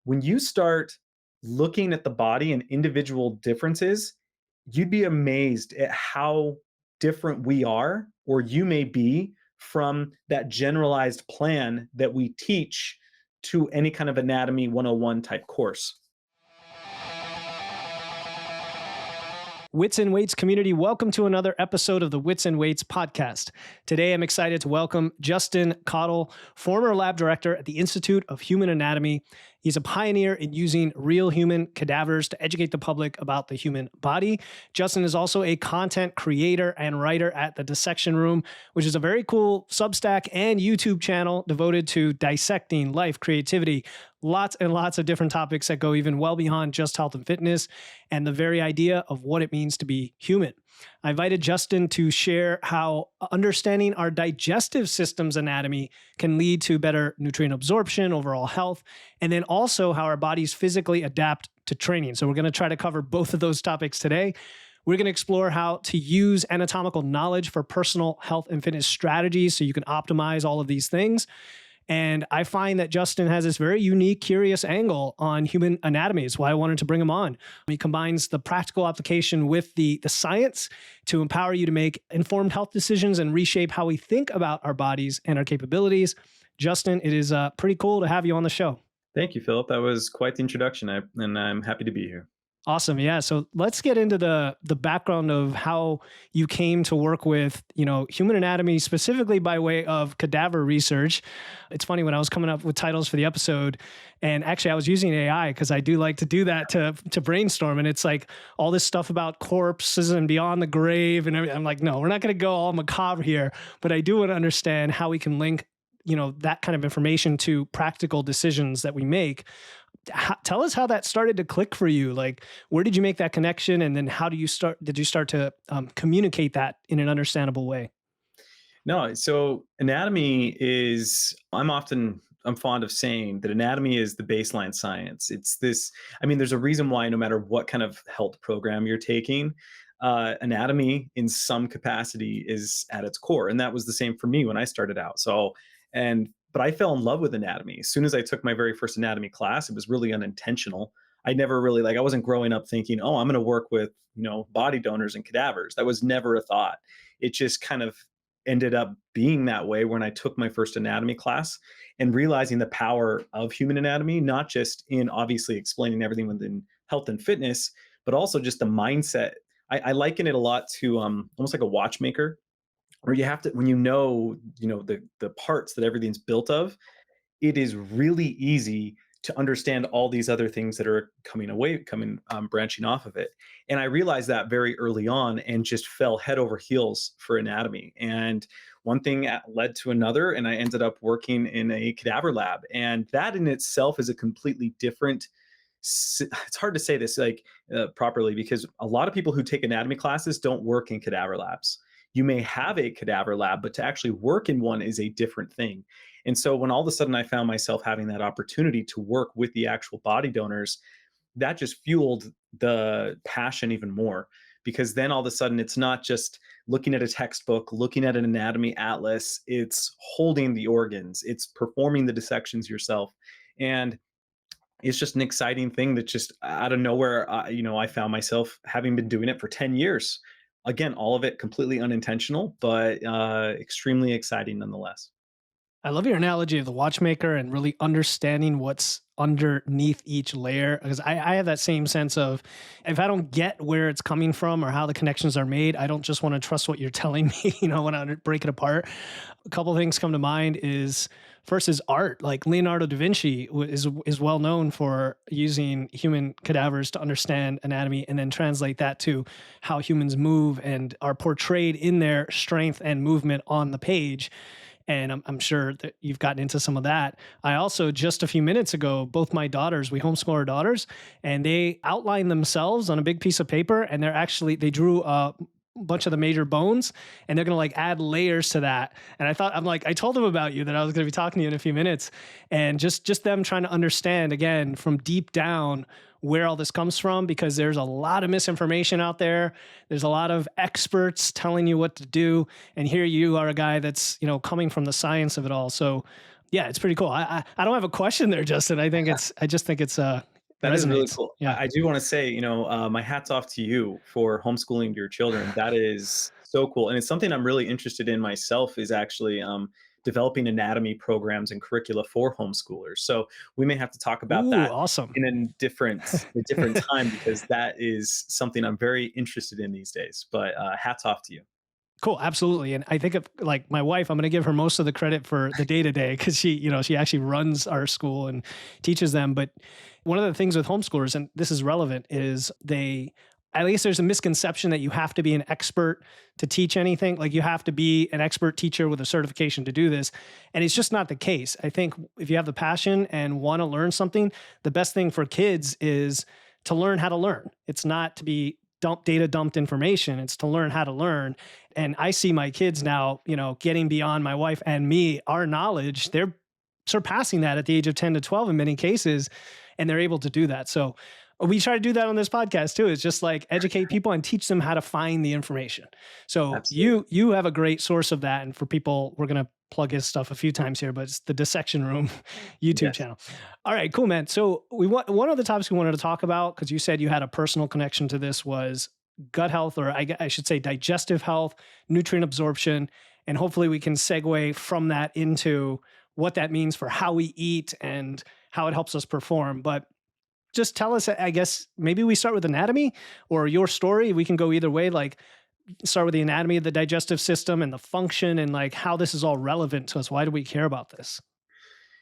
when you start looking at the body and individual differences, you'd be amazed at how different we are, or you may be, from that generalized plan that we teach to any kind of anatomy 101 type course. Wits and Weights community, welcome to another episode of the Wits and Weights podcast. Today, I'm excited to welcome Justin Cottle, former lab director at the Institute of Human Anatomy. He's a pioneer in using real human cadavers to educate the public about the human body. Justin is also a content creator and writer at the Dissection Room, which is a very cool Substack and YouTube channel devoted to dissecting life, creativity, lots and lots of different topics that go even well beyond just health and fitness and the very idea of what it means to be human. I invited Justin to share how understanding our digestive system's anatomy can lead to better nutrient absorption, overall health, and then also how our bodies physically adapt to training. So we're going to try to cover both of those topics today. We're going to explore how to use anatomical knowledge for personal health and fitness strategies so you can optimize all of these things. And I find that Justin has this very unique, curious angle on human anatomy. It's why I wanted to bring him on. He combines the practical application with the science to empower you to make informed health decisions and reshape how we think about our bodies and our capabilities. Justin, it is pretty cool to have you on the show. Thank you, Philip. That was quite the introduction, and I'm happy to be here. Awesome. Yeah. So let's get into the background of how you came to work with, human anatomy, specifically by way of cadaver research. It's funny, when I was coming up with titles for the episode, and actually I was using AI because I do like to do that to brainstorm. And it's like all this stuff about corpses and beyond the grave. And everything. I'm like, no, we're not going to go all macabre here, but I do want to understand how we can link that kind of information to practical decisions that we make. Tell us how that started to click for you. Like, where did you make that connection? And then how did you start to communicate that in an understandable way? No, so anatomy is, I'm fond of saying that anatomy is the baseline science. It's this, there's a reason why no matter what kind of health program you're taking, anatomy in some capacity is at its core. And that was the same for me when I started out. But I fell in love with anatomy. As soon as I took my very first anatomy class, it was really unintentional. I never really, I wasn't growing up thinking, oh, I'm going to work with, body donors and cadavers. That was never a thought. It just kind of ended up being that way when I took my first anatomy class and realizing the power of human anatomy, not just in obviously explaining everything within health and fitness, but also just the mindset. I liken it a lot to almost like a watchmaker, where you have to, when the parts that everything's built of, it is really easy to understand all these other things that are branching off of it. And I realized that very early on and just fell head over heels for anatomy. And one thing led to another, and I ended up working in a cadaver lab. And that in itself is a completely different, it's hard to say this properly, because a lot of people who take anatomy classes don't work in cadaver labs. You may have a cadaver lab, but to actually work in one is a different thing. And so when all of a sudden I found myself having that opportunity to work with the actual body donors, that just fueled the passion even more. Because then all of a sudden it's not just looking at a textbook, looking at an anatomy atlas, it's holding the organs, it's performing the dissections yourself. And it's just an exciting thing that just out of nowhere, I found myself having been doing it for 10 years. Again, all of it completely unintentional, but extremely exciting nonetheless. I love your analogy of the watchmaker and really understanding what's underneath each layer, because I have that same sense of, if I don't get where it's coming from or how the connections are made, I don't just want to trust what you're telling me, when I break it apart. A couple of things come to mind is, first is art. Like Leonardo da Vinci is well known for using human cadavers to understand anatomy and then translate that to how humans move and are portrayed in their strength and movement on the page. And I'm sure that you've gotten into some of that. I also, just a few minutes ago, both my daughters, we homeschool our daughters, and they outlined themselves on a big piece of paper, and they drew bunch of the major bones, and they're going to like add layers to that. And I'm like, I told them about you, that I was going to be talking to you in a few minutes, and just them trying to understand again from deep down where all this comes from, because there's a lot of misinformation out there. There's a lot of experts telling you what to do. And here you are, a guy that's, coming from the science of it all. So yeah, it's pretty cool. I don't have a question there, Justin. I just think it's That is really resonates. cool. Yeah. I do want to say, my hat's off to you for homeschooling your children. That is so cool. And it's something I'm really interested in myself, is actually developing anatomy programs and curricula for homeschoolers. So we may have to talk about Ooh, that awesome. in a different time, because that is something I'm very interested in these days. But hats off to you. Cool, absolutely. And I think of like my wife, I'm going to give her most of the credit for the day to day, because she actually runs our school and teaches them. But one of the things with homeschoolers, and this is relevant, is at least there's a misconception that you have to be an expert to teach anything. Like you have to be an expert teacher with a certification to do this. And it's just not the case. I think if you have the passion and want to learn something, the best thing for kids is to learn how to learn. It's not to be data dumped information. It's to learn how to learn. And I see my kids now, getting beyond my wife and me, our knowledge, they're surpassing that at the age of 10 to 12 in many cases, and they're able to do that. So we try to do that on this podcast too. It's just like educate people and teach them how to find the information. So Absolutely. you have a great source of that. And for people, we're going to plug his stuff a few times here, but it's the Dissection Room YouTube Yes. channel. All right, cool, man. So one of the topics we wanted to talk about, because you said you had a personal connection to this, was gut health, or I should say digestive health, nutrient absorption, and hopefully we can segue from that into what that means for how we eat and how it helps us perform. But just tell us, I guess, maybe we start with anatomy or your story. We can go either way, like start with the anatomy of the digestive system and the function and like how this is all relevant to us. Why do we care about this?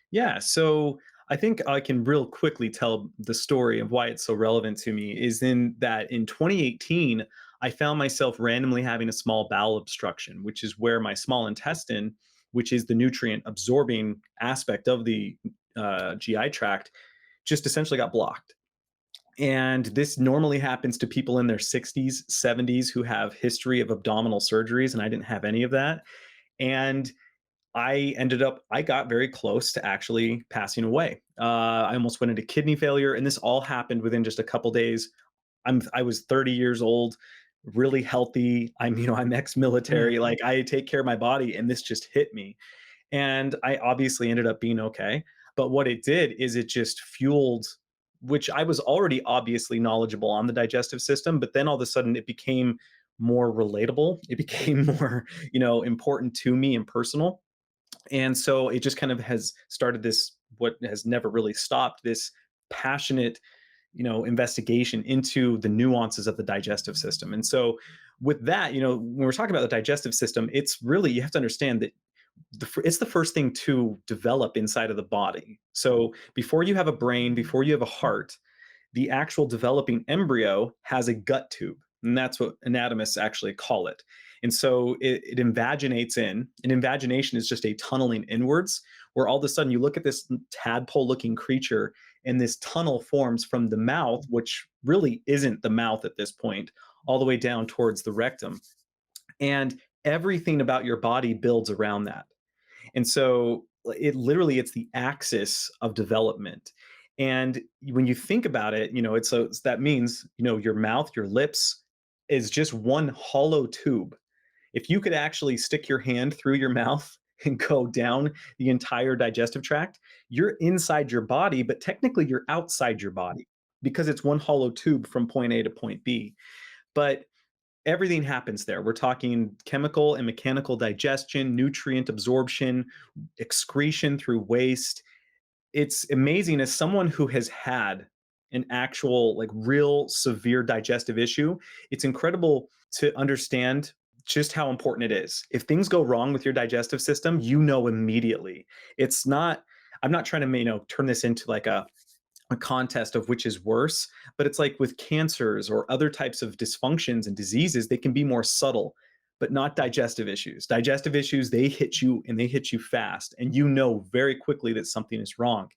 Yeah. So I think I can real quickly tell the story of why it's so relevant to me, is in that in 2018, I found myself randomly having a small bowel obstruction, which is where my small intestine, which is the nutrient absorbing aspect of the GI tract, just essentially got blocked. And this normally happens to people in their 60s, 70s who have history of abdominal surgeries, and I didn't have any of that. And I got very close to actually passing away. I almost went into kidney failure, and this all happened within just a couple days. I was 30 years old, really healthy. I'm Mm. ex-military. Like I take care of my body, and this just hit me. And I obviously ended up being okay. But what it did is it just fueled, which I was already obviously knowledgeable on the digestive system, but then all of a sudden it became more relatable. It became more, important to me and personal. And so it just kind of has started this, what has never really stopped, this passionate, investigation into the nuances of the digestive system. And so with that, when we're talking about the digestive system, it's really, you have to understand that it's the first thing to develop inside of the body. So before you have a brain, before you have a heart, the actual developing embryo has a gut tube. And that's what anatomists actually call it. And so it invaginates in. And invagination is just a tunneling inwards, where all of a sudden you look at this tadpole looking creature, and this tunnel forms from the mouth, which really isn't the mouth at this point, all the way down towards the rectum. And everything about your body builds around that. And so it's the axis of development. And when you think about it, that means, your mouth, your lips is just one hollow tube. If you could actually stick your hand through your mouth and go down the entire digestive tract, you're inside your body, but technically you're outside your body, because it's one hollow tube from point A to point B. But everything happens there. We're talking chemical and mechanical digestion, nutrient absorption, excretion through waste. It's amazing, as someone who has had an actual, like, real severe digestive issue, it's incredible to understand just how important it is. If things go wrong with your digestive system, immediately. It's not, I'm not trying to, turn this into like a contest of which is worse, but it's like with cancers or other types of dysfunctions and diseases, they can be more subtle, but not digestive issues. Digestive issues, they hit you, and they hit you fast, and very quickly that something is wrong.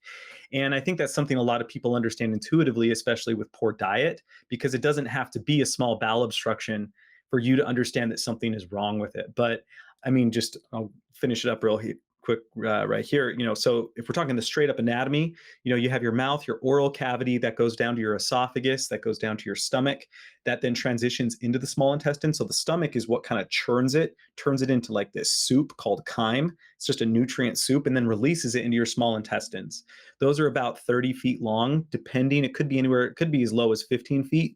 And I think that's something a lot of people understand intuitively, especially with poor diet, because it doesn't have to be a small bowel obstruction for you to understand that something is wrong with it. But I mean, just I'll finish it up quick right here. So if we're talking the straight up anatomy, you have your mouth, your oral cavity that goes down to your esophagus, that goes down to your stomach, that then transitions into the small intestine. So the stomach is what kind of turns it into like this soup called chyme. It's just a nutrient soup, and then releases it into your small intestines. Those are about 30 feet long, depending. It could be anywhere, it could be as low as 15 feet.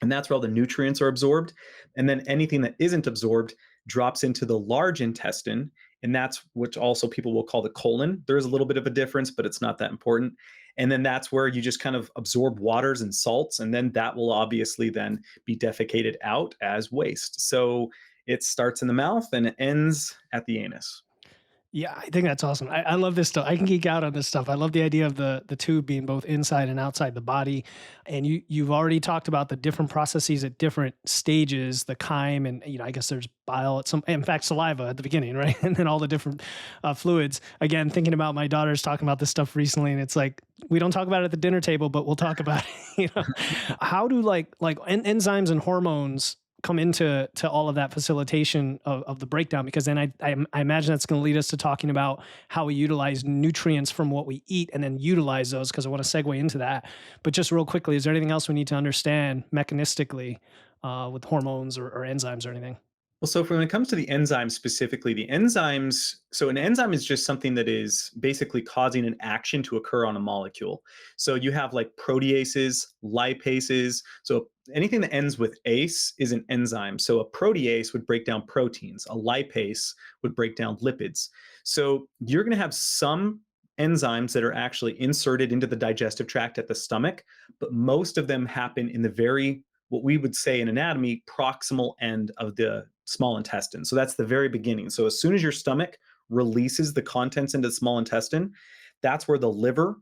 And that's where all the nutrients are absorbed. And then anything that isn't absorbed drops into the large intestine. And that's which also people will call the colon. There's a little bit of a difference, but it's not that important. And then that's where you just kind of absorb waters and salts. And then that will obviously then be defecated out as waste. So it starts in the mouth and it ends at the anus. Yeah, I think that's awesome. I love this stuff. I can geek out on this stuff. I love the idea of the tube being both inside and outside the body. And you've already talked about the different processes at different stages, the chyme, and I guess there's bile at some, in fact, saliva at the beginning, right? And then all the different fluids. Again, thinking about my daughters talking about this stuff recently, and it's like we don't talk about it at the dinner table, but we'll talk about it. How do enzymes and hormones come into all of that facilitation of the breakdown? Because then I imagine that's going to lead us to talking about how we utilize nutrients from what we eat and then utilize those, because I want to segue into that. But just real quickly, is there anything else we need to understand mechanistically with hormones or enzymes or anything? Well, so when it comes to the enzymes specifically, the enzymes, so an enzyme is just something that is basically causing an action to occur on a molecule. So you have like proteases, lipases. So anything that ends with ase is an enzyme. So a protease would break down proteins, a lipase would break down lipids. So you're going to have some enzymes that are actually inserted into the digestive tract at the stomach, but most of them happen in the very, what we would say in anatomy, proximal end of the small intestine. So that's the very beginning. So as soon as your stomach releases the contents into the small intestine, that's where the liver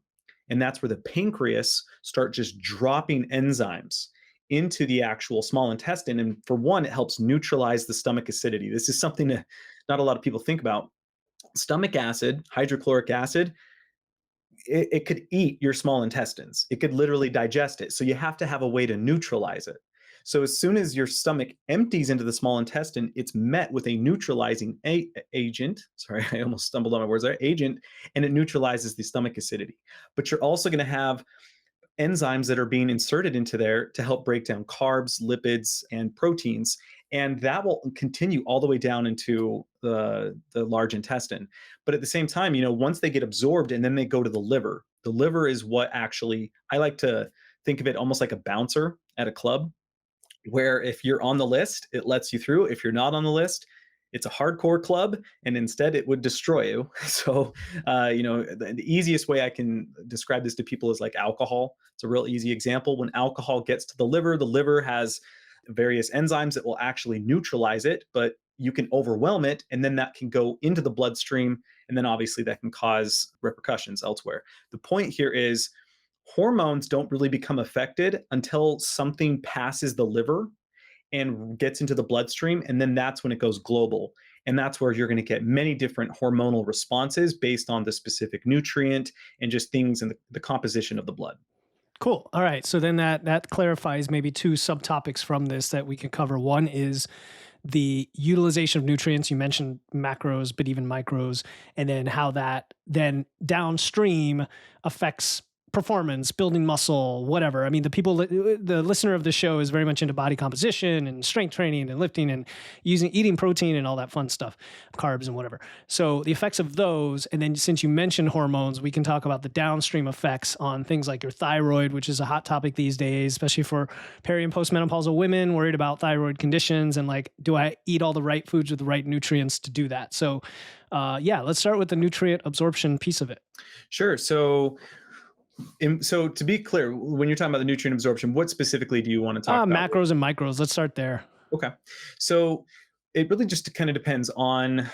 and that's where the pancreas start just dropping enzymes into the actual small intestine. And for one, it helps neutralize the stomach acidity. This is something that not a lot of people think about. Stomach acid, hydrochloric acid, it could eat your small intestines. It could literally digest it. So you have to have a way to neutralize it. So as soon as your stomach empties into the small intestine, it's met with a neutralizing agent. Sorry, I almost stumbled on my words there. Agent, and it neutralizes the stomach acidity. But you're also going to have enzymes that are being inserted into there to help break down carbs, lipids, and proteins. And that will continue all the way down into the large intestine. But at the same time, once they get absorbed and then they go to the liver is what actually, I like to think of it almost like a bouncer at a club, where if you're on the list, it lets you through. If you're not on the list, it's a hardcore club, and instead it would destroy you. So, the easiest way I can describe this to people is like alcohol. It's a real easy example. When alcohol gets to the liver has various enzymes that will actually neutralize it, but you can overwhelm it, and then that can go into the bloodstream, and then obviously that can cause repercussions elsewhere. The point here is hormones don't really become affected until something passes the liver and gets into the bloodstream. And then that's when it goes global. And that's where you're going to get many different hormonal responses based on the specific nutrient and just things in the composition of the blood. Cool. All right. So then that clarifies maybe two subtopics from this that we can cover. One is the utilization of nutrients. You mentioned macros, but even micros, and then how that then downstream affects performance, building muscle, whatever. I mean, the listener of the show is very much into body composition and strength training and lifting and eating protein and all that fun stuff, carbs and whatever. So the effects of those, and then since you mentioned hormones, we can talk about the downstream effects on things like your thyroid, which is a hot topic these days, especially for peri and postmenopausal women worried about thyroid conditions and like, do I eat all the right foods with the right nutrients to do that? So, let's start with the nutrient absorption piece of it. Sure. So to be clear, when you're talking about the nutrient absorption, what specifically do you want to talk about? Macros and micros. Let's start there. Okay. So it really just kind of depends on,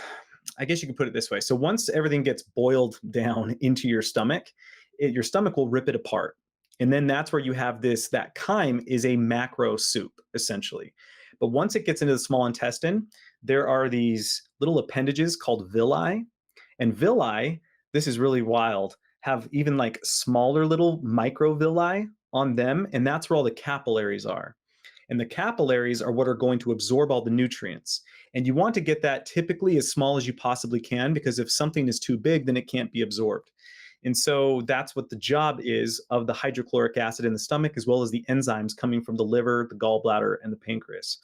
I guess you can put it this way. So once everything gets boiled down into your stomach, your stomach will rip it apart. And then that's where you have that chyme is a macro soup, essentially. But once it gets into the small intestine, there are these little appendages called villi. And villi, this is really wild, have even like smaller little microvilli on them. And that's where all the capillaries are. And the capillaries are what are going to absorb all the nutrients. And you want to get that typically as small as you possibly can, because if something is too big, then it can't be absorbed. And so that's what the job is of the hydrochloric acid in the stomach, as well as the enzymes coming from the liver, the gallbladder, and the pancreas.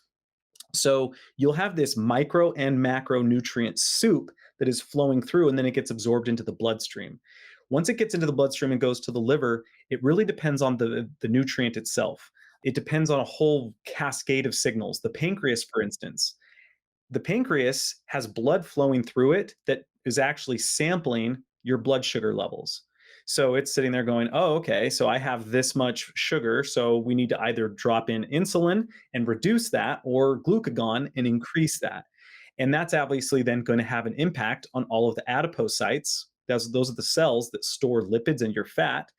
So you'll have this micro and macronutrient soup that is flowing through, and then it gets absorbed into the bloodstream. Once it gets into the bloodstream and goes to the liver, it really depends on the nutrient itself. It depends on a whole cascade of signals. The pancreas, for instance, the pancreas has blood flowing through it that is actually sampling your blood sugar levels. So it's sitting there going, oh, okay, so I have this much sugar. So we need to either drop in insulin and reduce that, or glucagon and increase that. And that's obviously then going to have an impact on all of the adipocytes. Those are the cells that store lipids and your fat.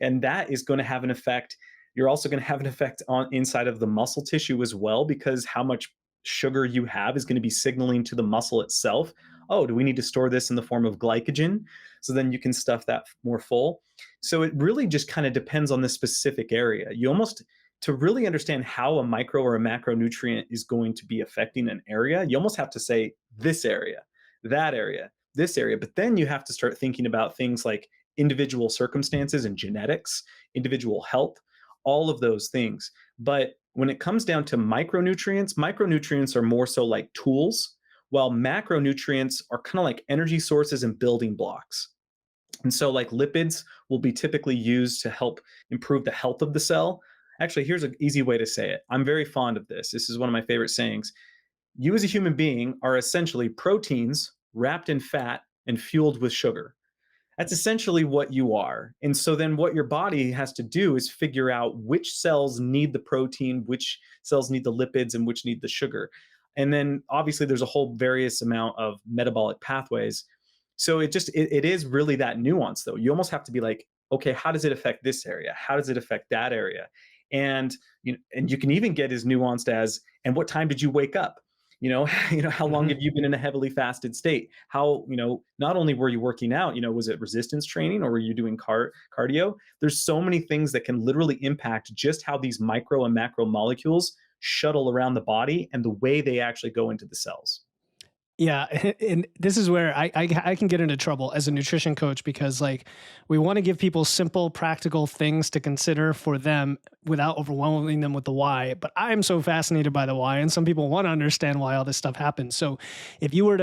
And that is going to have an effect. You're also going to have an effect on inside of the muscle tissue as well, because how much sugar you have is going to be signaling to the muscle itself, oh, do we need to store this in the form of glycogen? So then you can stuff that more full. So it really just kind of depends on the specific area. You almost, to really understand how a micro or a macronutrient is going to be affecting an area, you almost have to say this area, that area, this area. But then you have to start thinking about things like individual circumstances and genetics, individual health, all of those things. But when it comes down to micronutrients, micronutrients are more so like tools, while macronutrients are kind of like energy sources and building blocks. And so, like lipids will be typically used to help improve the health of the cell. Actually, here's an easy way to say it. I'm very fond of this. This is one of my favorite sayings. You, as a human being, are essentially proteins wrapped in fat and fueled with sugar. That's essentially what you are. And so then what your body has to do is figure out which cells need the protein, which cells need the lipids, and which need the sugar. And then obviously there's a whole various amount of metabolic pathways. So it is really that nuance though. You almost have to be like, okay, how does it affect this area? How does it affect that area? And you can even get as nuanced as, and what time did you wake up? How long have Mhm. you been in a heavily fasted state? How, not only were you working out, was it resistance training, or were you doing cardio? There's so many things that can literally impact just how these micro and macro molecules shuttle around the body and the way they actually go into the cells. Yeah, and this is where I can get into trouble as a nutrition coach because like we want to give people simple, practical things to consider for them without overwhelming them with the why. But I'm so fascinated by the why, and some people want to understand why all this stuff happens. So, if you were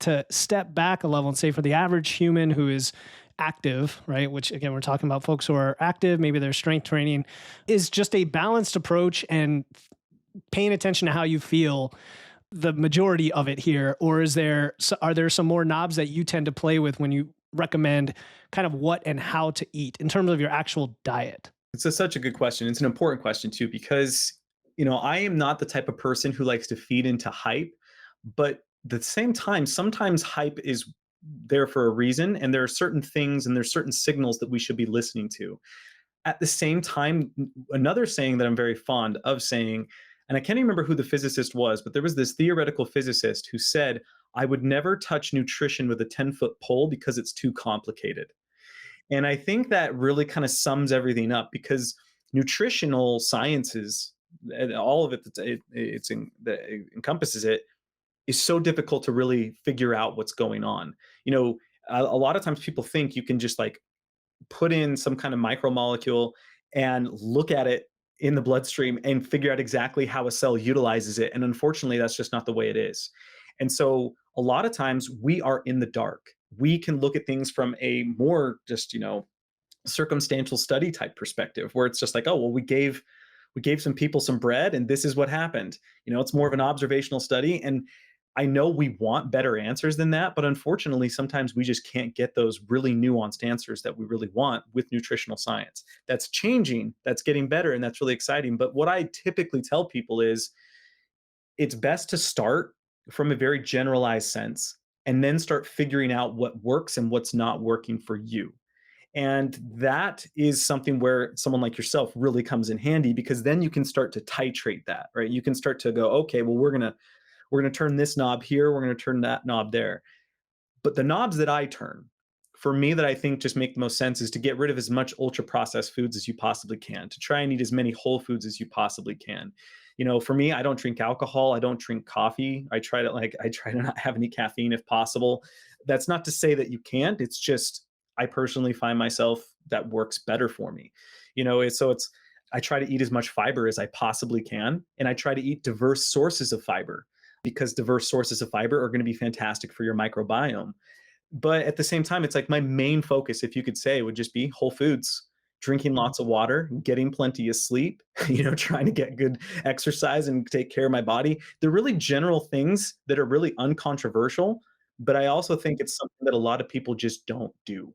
to step back a level and say for the average human who is active, right? Which again, we're talking about folks who are active, maybe their strength training is just a balanced approach and paying attention to how you feel the majority of it here, or are there some more knobs that you tend to play with when you recommend kind of what and how to eat in terms of your actual diet? Such a good question. It's an important question too, because I am not the type of person who likes to feed into hype, but at the same time, sometimes hype is there for a reason, and there are certain things and there's certain signals that we should be listening to. At the same time, another saying that I'm very fond of saying, and I can't even remember who the physicist was, but there was this theoretical physicist who said, I would never touch nutrition with a 10-foot pole because it's too complicated. And I think that really kind of sums everything up, because nutritional sciences, and all of it, that encompasses it, is so difficult to really figure out what's going on. A lot of times people think you can just like put in some kind of micromolecule and look at it in the bloodstream and figure out exactly how a cell utilizes it. And unfortunately, that's just not the way it is. And so a lot of times we are in the dark. We can look at things from a more just, circumstantial study type perspective, where it's just like, oh, well, we gave some people some bread and this is what happened. It's more of an observational study. And I know we want better answers than that, but unfortunately, sometimes we just can't get those really nuanced answers that we really want with nutritional science. That's changing, that's getting better, and that's really exciting. But what I typically tell people is it's best to start from a very generalized sense and then start figuring out what works and what's not working for you. And that is something where someone like yourself really comes in handy, because then you can start to titrate that, right? You can start to go, okay, well, we're going to turn this knob here, we're going to turn that knob there. But the knobs that I turn, for me, that I think just make the most sense, is to get rid of as much ultra processed foods as you possibly can, to try and eat as many whole foods as you possibly can. For me, I don't drink alcohol. I don't drink coffee. I try to not have any caffeine if possible. That's not to say that you can't. It's just I personally find myself that works better for me. It's I try to eat as much fiber as I possibly can, and I try to eat diverse sources of fiber because diverse sources of fiber are going to be fantastic for your microbiome. But at the same time, it's like my main focus, if you could say, would just be whole foods, drinking lots of water, getting plenty of sleep, trying to get good exercise and take care of my body. They're really general things that are really uncontroversial, but I also think it's something that a lot of people just don't do.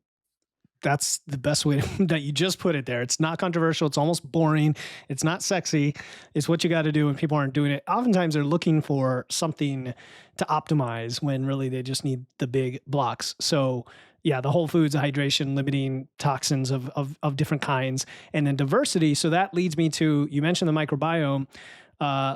That's the best way that you just put it there. It's not controversial. It's almost boring. It's not sexy. It's what you got to do when people aren't doing it. Oftentimes they're looking for something to optimize when really they just need the big blocks. So yeah, the whole foods, the hydration, limiting toxins of different kinds, and then diversity. So that leads me to, you mentioned the microbiome.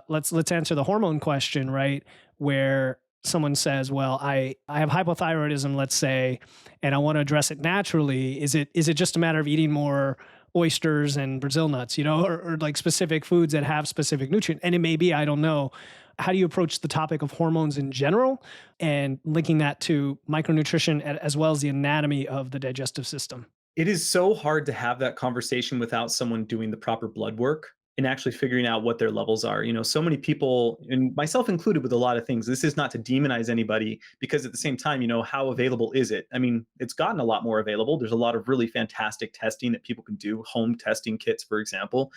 Let's answer the hormone question, right? Where someone says, well, I have hypothyroidism, let's say, and I want to address it naturally. Is it just a matter of eating more oysters and Brazil nuts, or like specific foods that have specific nutrient? And it may be, I don't know. How do you approach the topic of hormones in general and linking that to micronutrition as well as the anatomy of the digestive system? It is so hard to have that conversation without someone doing the proper blood work and actually figuring out what their levels are. So many people, and myself included, with a lot of things. This is not to demonize anybody, because at the same time, how available is it? I mean, it's gotten a lot more available. There's a lot of really fantastic testing that people can do, home testing kits, for example.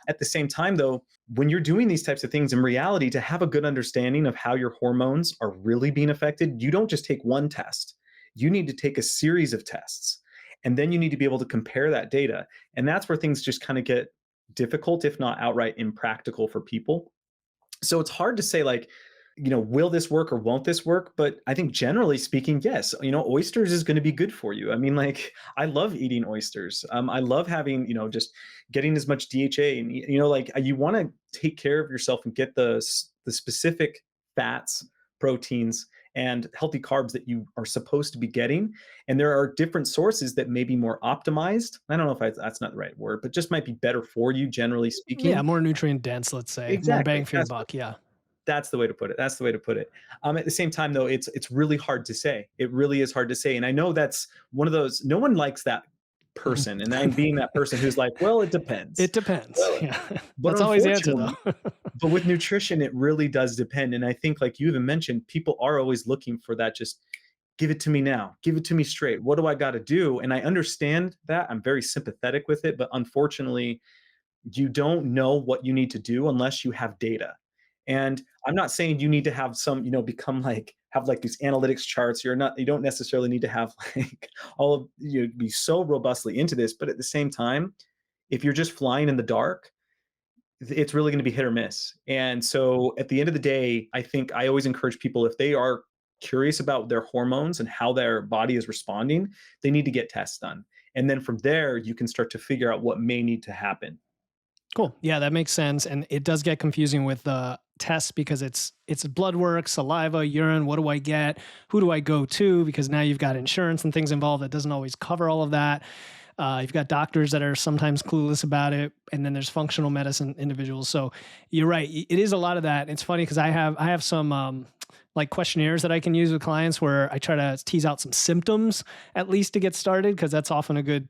At the same time, though, when you're doing these types of things, in reality, to have a good understanding of how your hormones are really being affected, you don't just take one test. You need to take a series of tests. And then you need to be able to compare that data. And that's where things just kind of get difficult, if not outright impractical for people. So it's hard to say, like, will this work or won't this work? But I think generally speaking, yes, oysters is going to be good for you. I mean, like, I love eating oysters. I love having, just getting as much DHA, and, like, you want to take care of yourself and get the specific fats, proteins, and healthy carbs that you are supposed to be getting. And there are different sources that may be more optimized. I don't know if that's not the right word, but just might be better for you, generally Yeah, speaking. more nutrient dense, let's say, more Exactly. bang for your buck. Yeah. That's the way to put it. That's the way to put it. At the same time, though, it's really hard to say. It really is hard to say, and I know that's one of those. No one likes that person, and I'm being that person who's like, "Well, it depends." It depends. Well, Yeah. but That's always the answer though. unfortunately, but with nutrition, it really does depend. And I think, like you even mentioned, people are always looking for that. Just give it to me now. Give it to me straight. What do I got to do? And I understand that. I'm very sympathetic with it, but unfortunately, you don't know what you need to do unless you have data. And I'm not saying you need to have some, become like, have like these analytics charts. You don't necessarily need to have like all of you be so robustly into this, but at the same time, if you're just flying in the dark, it's really going to be hit or miss. And so at the end of the day, I think I always encourage people, if they are curious about their hormones and how their body is responding, they need to get tests done. And then from there, you can start to figure out what may need to happen. Cool. Yeah, that makes sense. And it does get confusing with the tests because it's blood work, saliva, urine. What do I get? Who do I go to? Because now you've got insurance and things involved that doesn't always cover all of that. You've got doctors that are sometimes clueless about it, and then there's functional medicine individuals. So you're right. It is a lot of that. It's funny because I have some like questionnaires that I can use with clients where I try to tease out some symptoms at least to get started, because that's often a good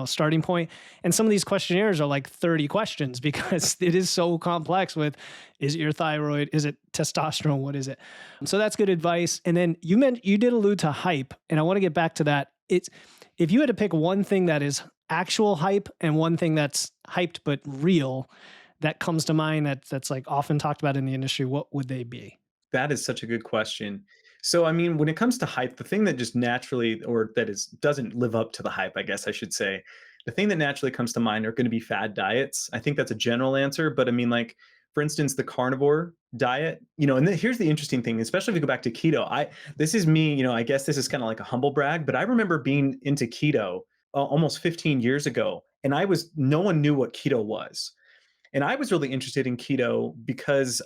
starting point. And some of these questionnaires are like 30 questions because it is so complex with, is it your thyroid? Is it testosterone? What is it? So that's good advice. And then you did allude to hype, and I want to get back to that. It's, if you had to pick one thing that is actual hype and one thing that's hyped but real that comes to mind that's like often talked about in the industry, what would they be? That is such a good question. So, I mean, when it comes to hype, the thing that just naturally, or that is doesn't live up to the hype, I guess I should say, the thing that naturally comes to mind are going to be fad diets. I think that's a general answer, but I mean, like, for instance, the carnivore diet, and here's the interesting thing, especially if we go back to keto. This is me, I guess this is kind of like a humble brag, but I remember being into keto almost 15 years ago, and no one knew what keto was. And I was really interested in keto because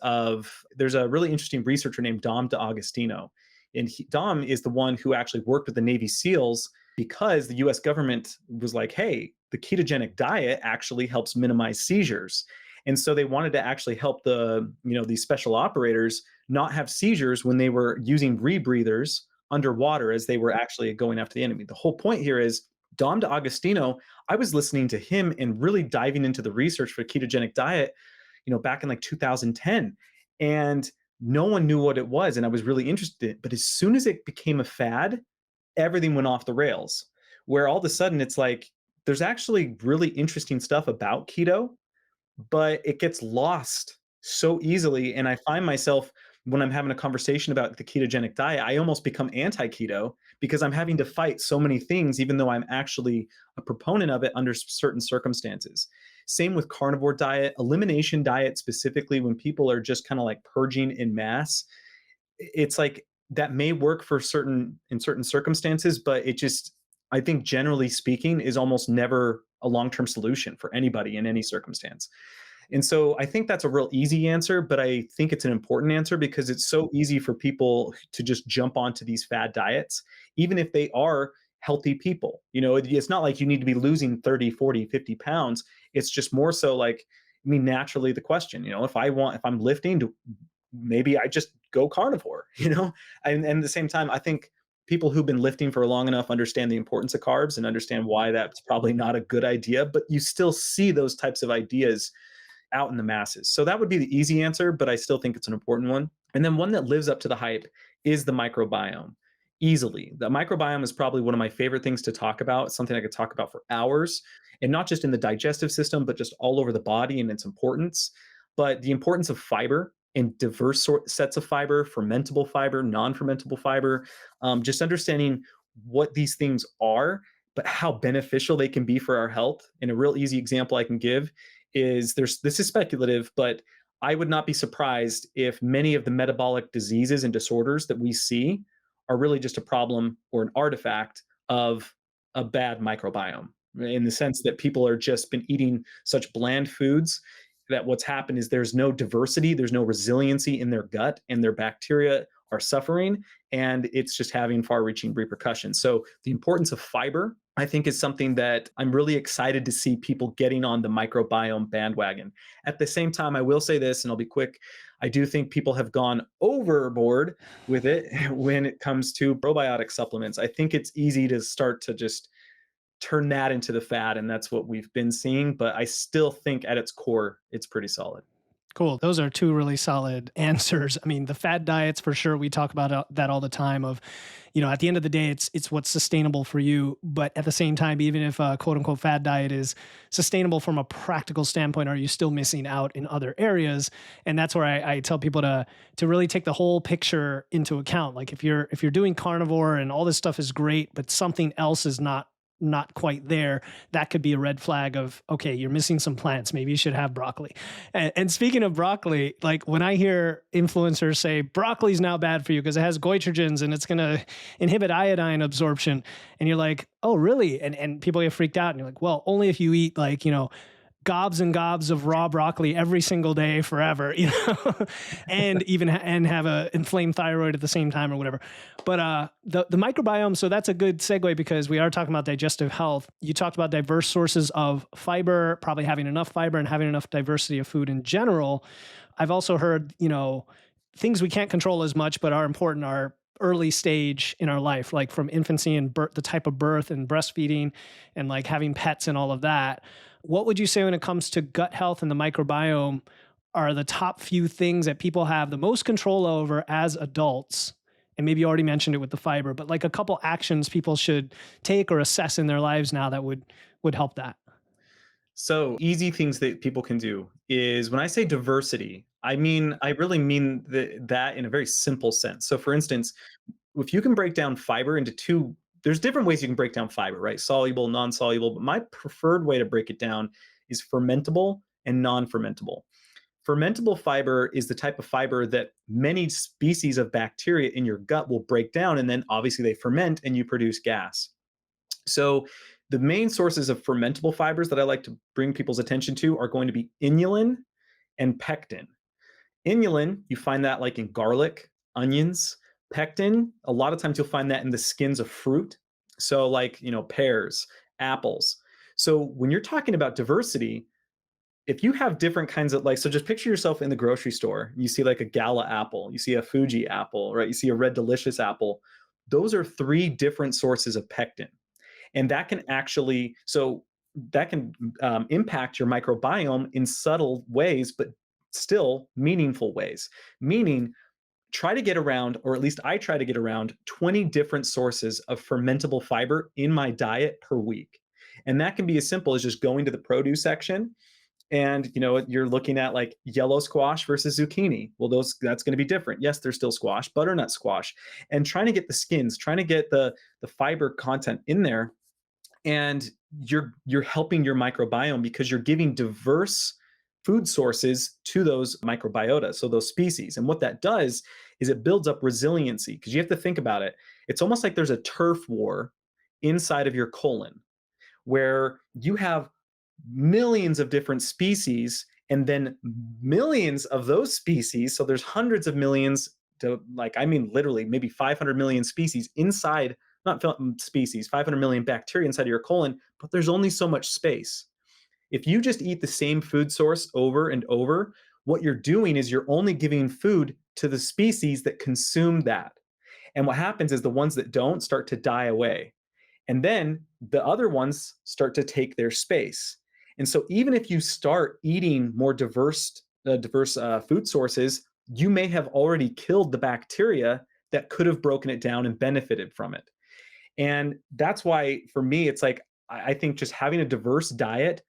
there's a really interesting researcher named Dom D'Agostino. And Dom is the one who actually worked with the Navy SEALs, because the US government was like, hey, the ketogenic diet actually helps minimize seizures. And so they wanted to actually help these special operators not have seizures when they were using rebreathers underwater as they were actually going after the enemy. The whole point here is Dom D'Agostino, I was listening to him and really diving into the research for ketogenic diet, back in like 2010. And no one knew what it was. And I was really interested. But as soon as it became a fad, everything went off the rails. Where all of a sudden it's like, there's actually really interesting stuff about keto, but it gets lost so easily. And I find myself when I'm having a conversation about the ketogenic diet, I almost become anti keto because I'm having to fight so many things, even though I'm actually a proponent of it under certain circumstances. Same with carnivore diet, elimination diet, specifically when people are just kind of like purging in mass. It's like that may work for certain circumstances, but it just, I think generally speaking, is almost never a long-term solution for anybody in any circumstance. And so I think that's a real easy answer, but I think it's an important answer because it's so easy for people to just jump onto these fad diets, even if they are healthy people. It's not like you need to be losing 30, 40, 50 pounds. It's just more so like, I mean, naturally the question, if I'm lifting, maybe I just go carnivore, and at the same time, I think people who've been lifting for long enough understand the importance of carbs and understand why that's probably not a good idea, but you still see those types of ideas out in the masses. So that would be the easy answer, but I still think it's an important one. And then one that lives up to the hype is the microbiome. Easily. The microbiome is probably one of my favorite things to talk about, something I could talk about for hours, and not just in the digestive system, but just all over the body and its importance. But the importance of fiber and diverse sets of fiber, fermentable fiber, non fermentable fiber, just understanding what these things are, but how beneficial they can be for our health. And a real easy example I can give is this is speculative, but I would not be surprised if many of the metabolic diseases and disorders that we see are really just a problem or an artifact of a bad microbiome, in the sense that people are just been eating such bland foods that what's happened is there's no diversity, there's no resiliency in their gut, and their bacteria are suffering, and it's just having far reaching repercussions. So the importance of fiber, I think, is something that I'm really excited to see people getting on the microbiome bandwagon. At the same time, I will say this, and I'll be quick. I do think people have gone overboard with it when it comes to probiotic supplements. I think it's easy to start to just turn that into the fad, and that's what we've been seeing. But I still think at its core, it's pretty solid. Cool. Those are two really solid answers. I mean, the fad diets for sure. We talk about that all the time. Of, at the end of the day, it's what's sustainable for you. But at the same time, even if a quote unquote fad diet is sustainable from a practical standpoint, are you still missing out in other areas? And that's where I tell people to really take the whole picture into account. Like if you're doing carnivore and all this stuff is great, but something else is not quite there, that could be a red flag of, okay, you're missing some plants. Maybe you should have broccoli. And speaking of broccoli, like when I hear influencers say broccoli's now bad for you because it has goitrogens and it's going to inhibit iodine absorption. And you're like, oh, really? And people get freaked out and you're like, well, only if you eat like, gobs and gobs of raw broccoli every single day forever, and even and have a inflamed thyroid at the same time or whatever. But the microbiome, so that's a good segue because we are talking about digestive health. You talked about diverse sources of fiber, probably having enough fiber and having enough diversity of food in general. I've also heard, things we can't control as much but are important are early stage in our life, like from infancy and birth, the type of birth and breastfeeding and like having pets and all of that. What would you say when it comes to gut health and the microbiome are the top few things that people have the most control over as adults? And maybe you already mentioned it with the fiber, but like a couple actions people should take or assess in their lives now that would help that. So easy things that people can do is when I say diversity, I really mean that in a very simple sense. So for instance, if you can break down fiber into two, there's different ways you can break down fiber, right? Soluble, non-soluble, but my preferred way to break it down is fermentable and non-fermentable. Fermentable fiber is the type of fiber that many species of bacteria in your gut will break down, and then obviously they ferment and you produce gas. So the main sources of fermentable fibers that I like to bring people's attention to are going to be inulin and pectin. Inulin, you find that like in garlic, onions. Pectin, a lot of times you'll find that in the skins of fruit. So like, pears, apples. So when you're talking about diversity, if you have different kinds of like, so just picture yourself in the grocery store. You see like a Gala apple, you see a Fuji apple, right? You see a Red Delicious apple. Those are three different sources of pectin. And that can actually, so that can impact your microbiome in subtle ways, but still meaningful ways. Meaning, try to get around, or at least I try to get around 20 different sources of fermentable fiber in my diet per week. And that can be as simple as just going to the produce section and you're looking at like yellow squash versus zucchini. Well, that's going to be different. Yes, they're still squash, butternut squash, and trying to get the skins, trying to get the fiber content in there, and you're helping your microbiome because you're giving diverse food sources to those microbiota, so those species. And what that does is it builds up resiliency, because you have to think about it. It's almost like there's a turf war inside of your colon where you have millions of different species and then millions of those species. So there's hundreds of millions to, like, I mean, literally maybe 500 million species inside, not species, 500 million bacteria inside of your colon, but there's only so much space. If you just eat the same food source over and over, what you're doing is you're only giving food to the species that consume that. And what happens is the ones that don't start to die away. And then the other ones start to take their space. And so even if you start eating more diverse food sources, you may have already killed the bacteria that could have broken it down and benefited from it. And that's why for me, it's like, I think just having a diverse diet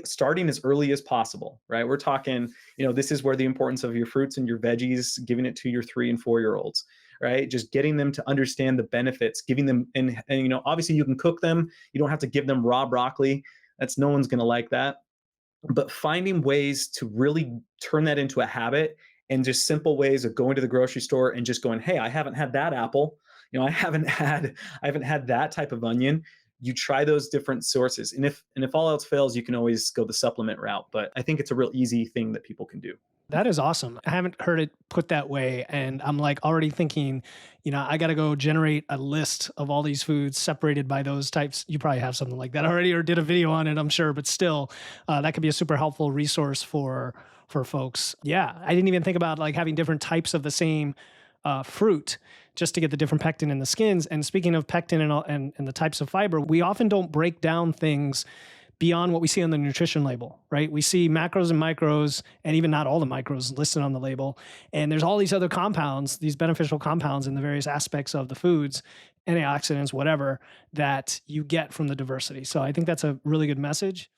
starting as early as possible, right? We're talking, this is where the importance of your fruits and your veggies, giving it to your 3 and 4 year olds, right? Just getting them to understand the benefits, giving them, and obviously you can cook them. You don't have to give them raw broccoli. No one's going to like that. But finding ways to really turn that into a habit, and just simple ways of going to the grocery store and just going, hey, I haven't had that apple. I haven't had that type of onion. You try those different sources. And if all else fails, you can always go the supplement route. But I think it's a real easy thing that people can do. That is awesome. I haven't heard it put that way. And I'm like already thinking, I got to go generate a list of all these foods separated by those types. You probably have something like that already or did a video on it, I'm sure. But still, that could be a super helpful resource for folks. Yeah. I didn't even think about like having different types of the same fruit just to get the different pectin in the skins. And speaking of pectin and the types of fiber, we often don't break down things beyond what we see on the nutrition label, right? We see macros and micros, and even not all the micros listed on the label. And there's all these other compounds, these beneficial compounds in the various aspects of the foods, antioxidants, whatever, that you get from the diversity. So I think that's a really good message.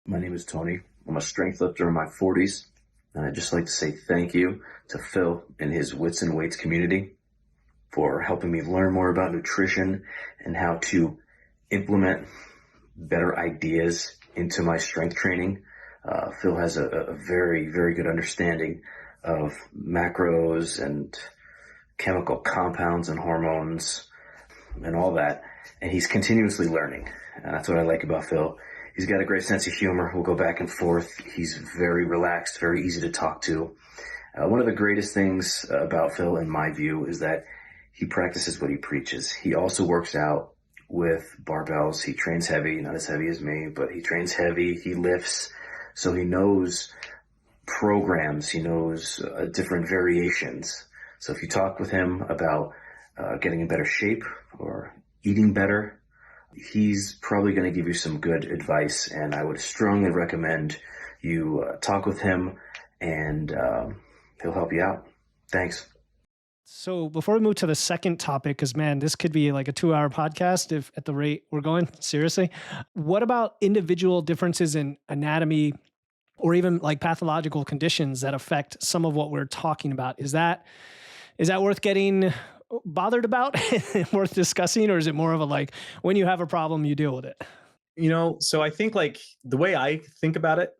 My name is Tony. I'm a strength lifter in my 40s. And I'd just like to say thank you to Phil and his Wits and Weights community for helping me learn more about nutrition and how to implement better ideas into my strength training. Phil has a very, very good understanding of macros and chemical compounds and hormones and all that. And he's continuously learning. And that's what I like about Phil. He's got a great sense of humor. We'll go back and forth. He's very relaxed, very easy to talk to. One of the greatest things about Phil, in my view, is that he practices what he preaches. He also works out with barbells. He trains heavy, not as heavy as me, but he trains heavy. He lifts. So he knows programs. He knows different variations. So if you talk with him about getting in better shape or eating better, he's probably going to give you some good advice. And I would strongly recommend you talk with him, and he'll help you out. Thanks. So before we move to the second topic, because man, this could be like a 2-hour podcast if at the rate we're going, seriously. What about individual differences in anatomy or even like pathological conditions that affect some of what we're talking about? Is that worth getting bothered about, worth discussing, or is it more of a like, when you have a problem, you deal with it? So I think like the way I think about it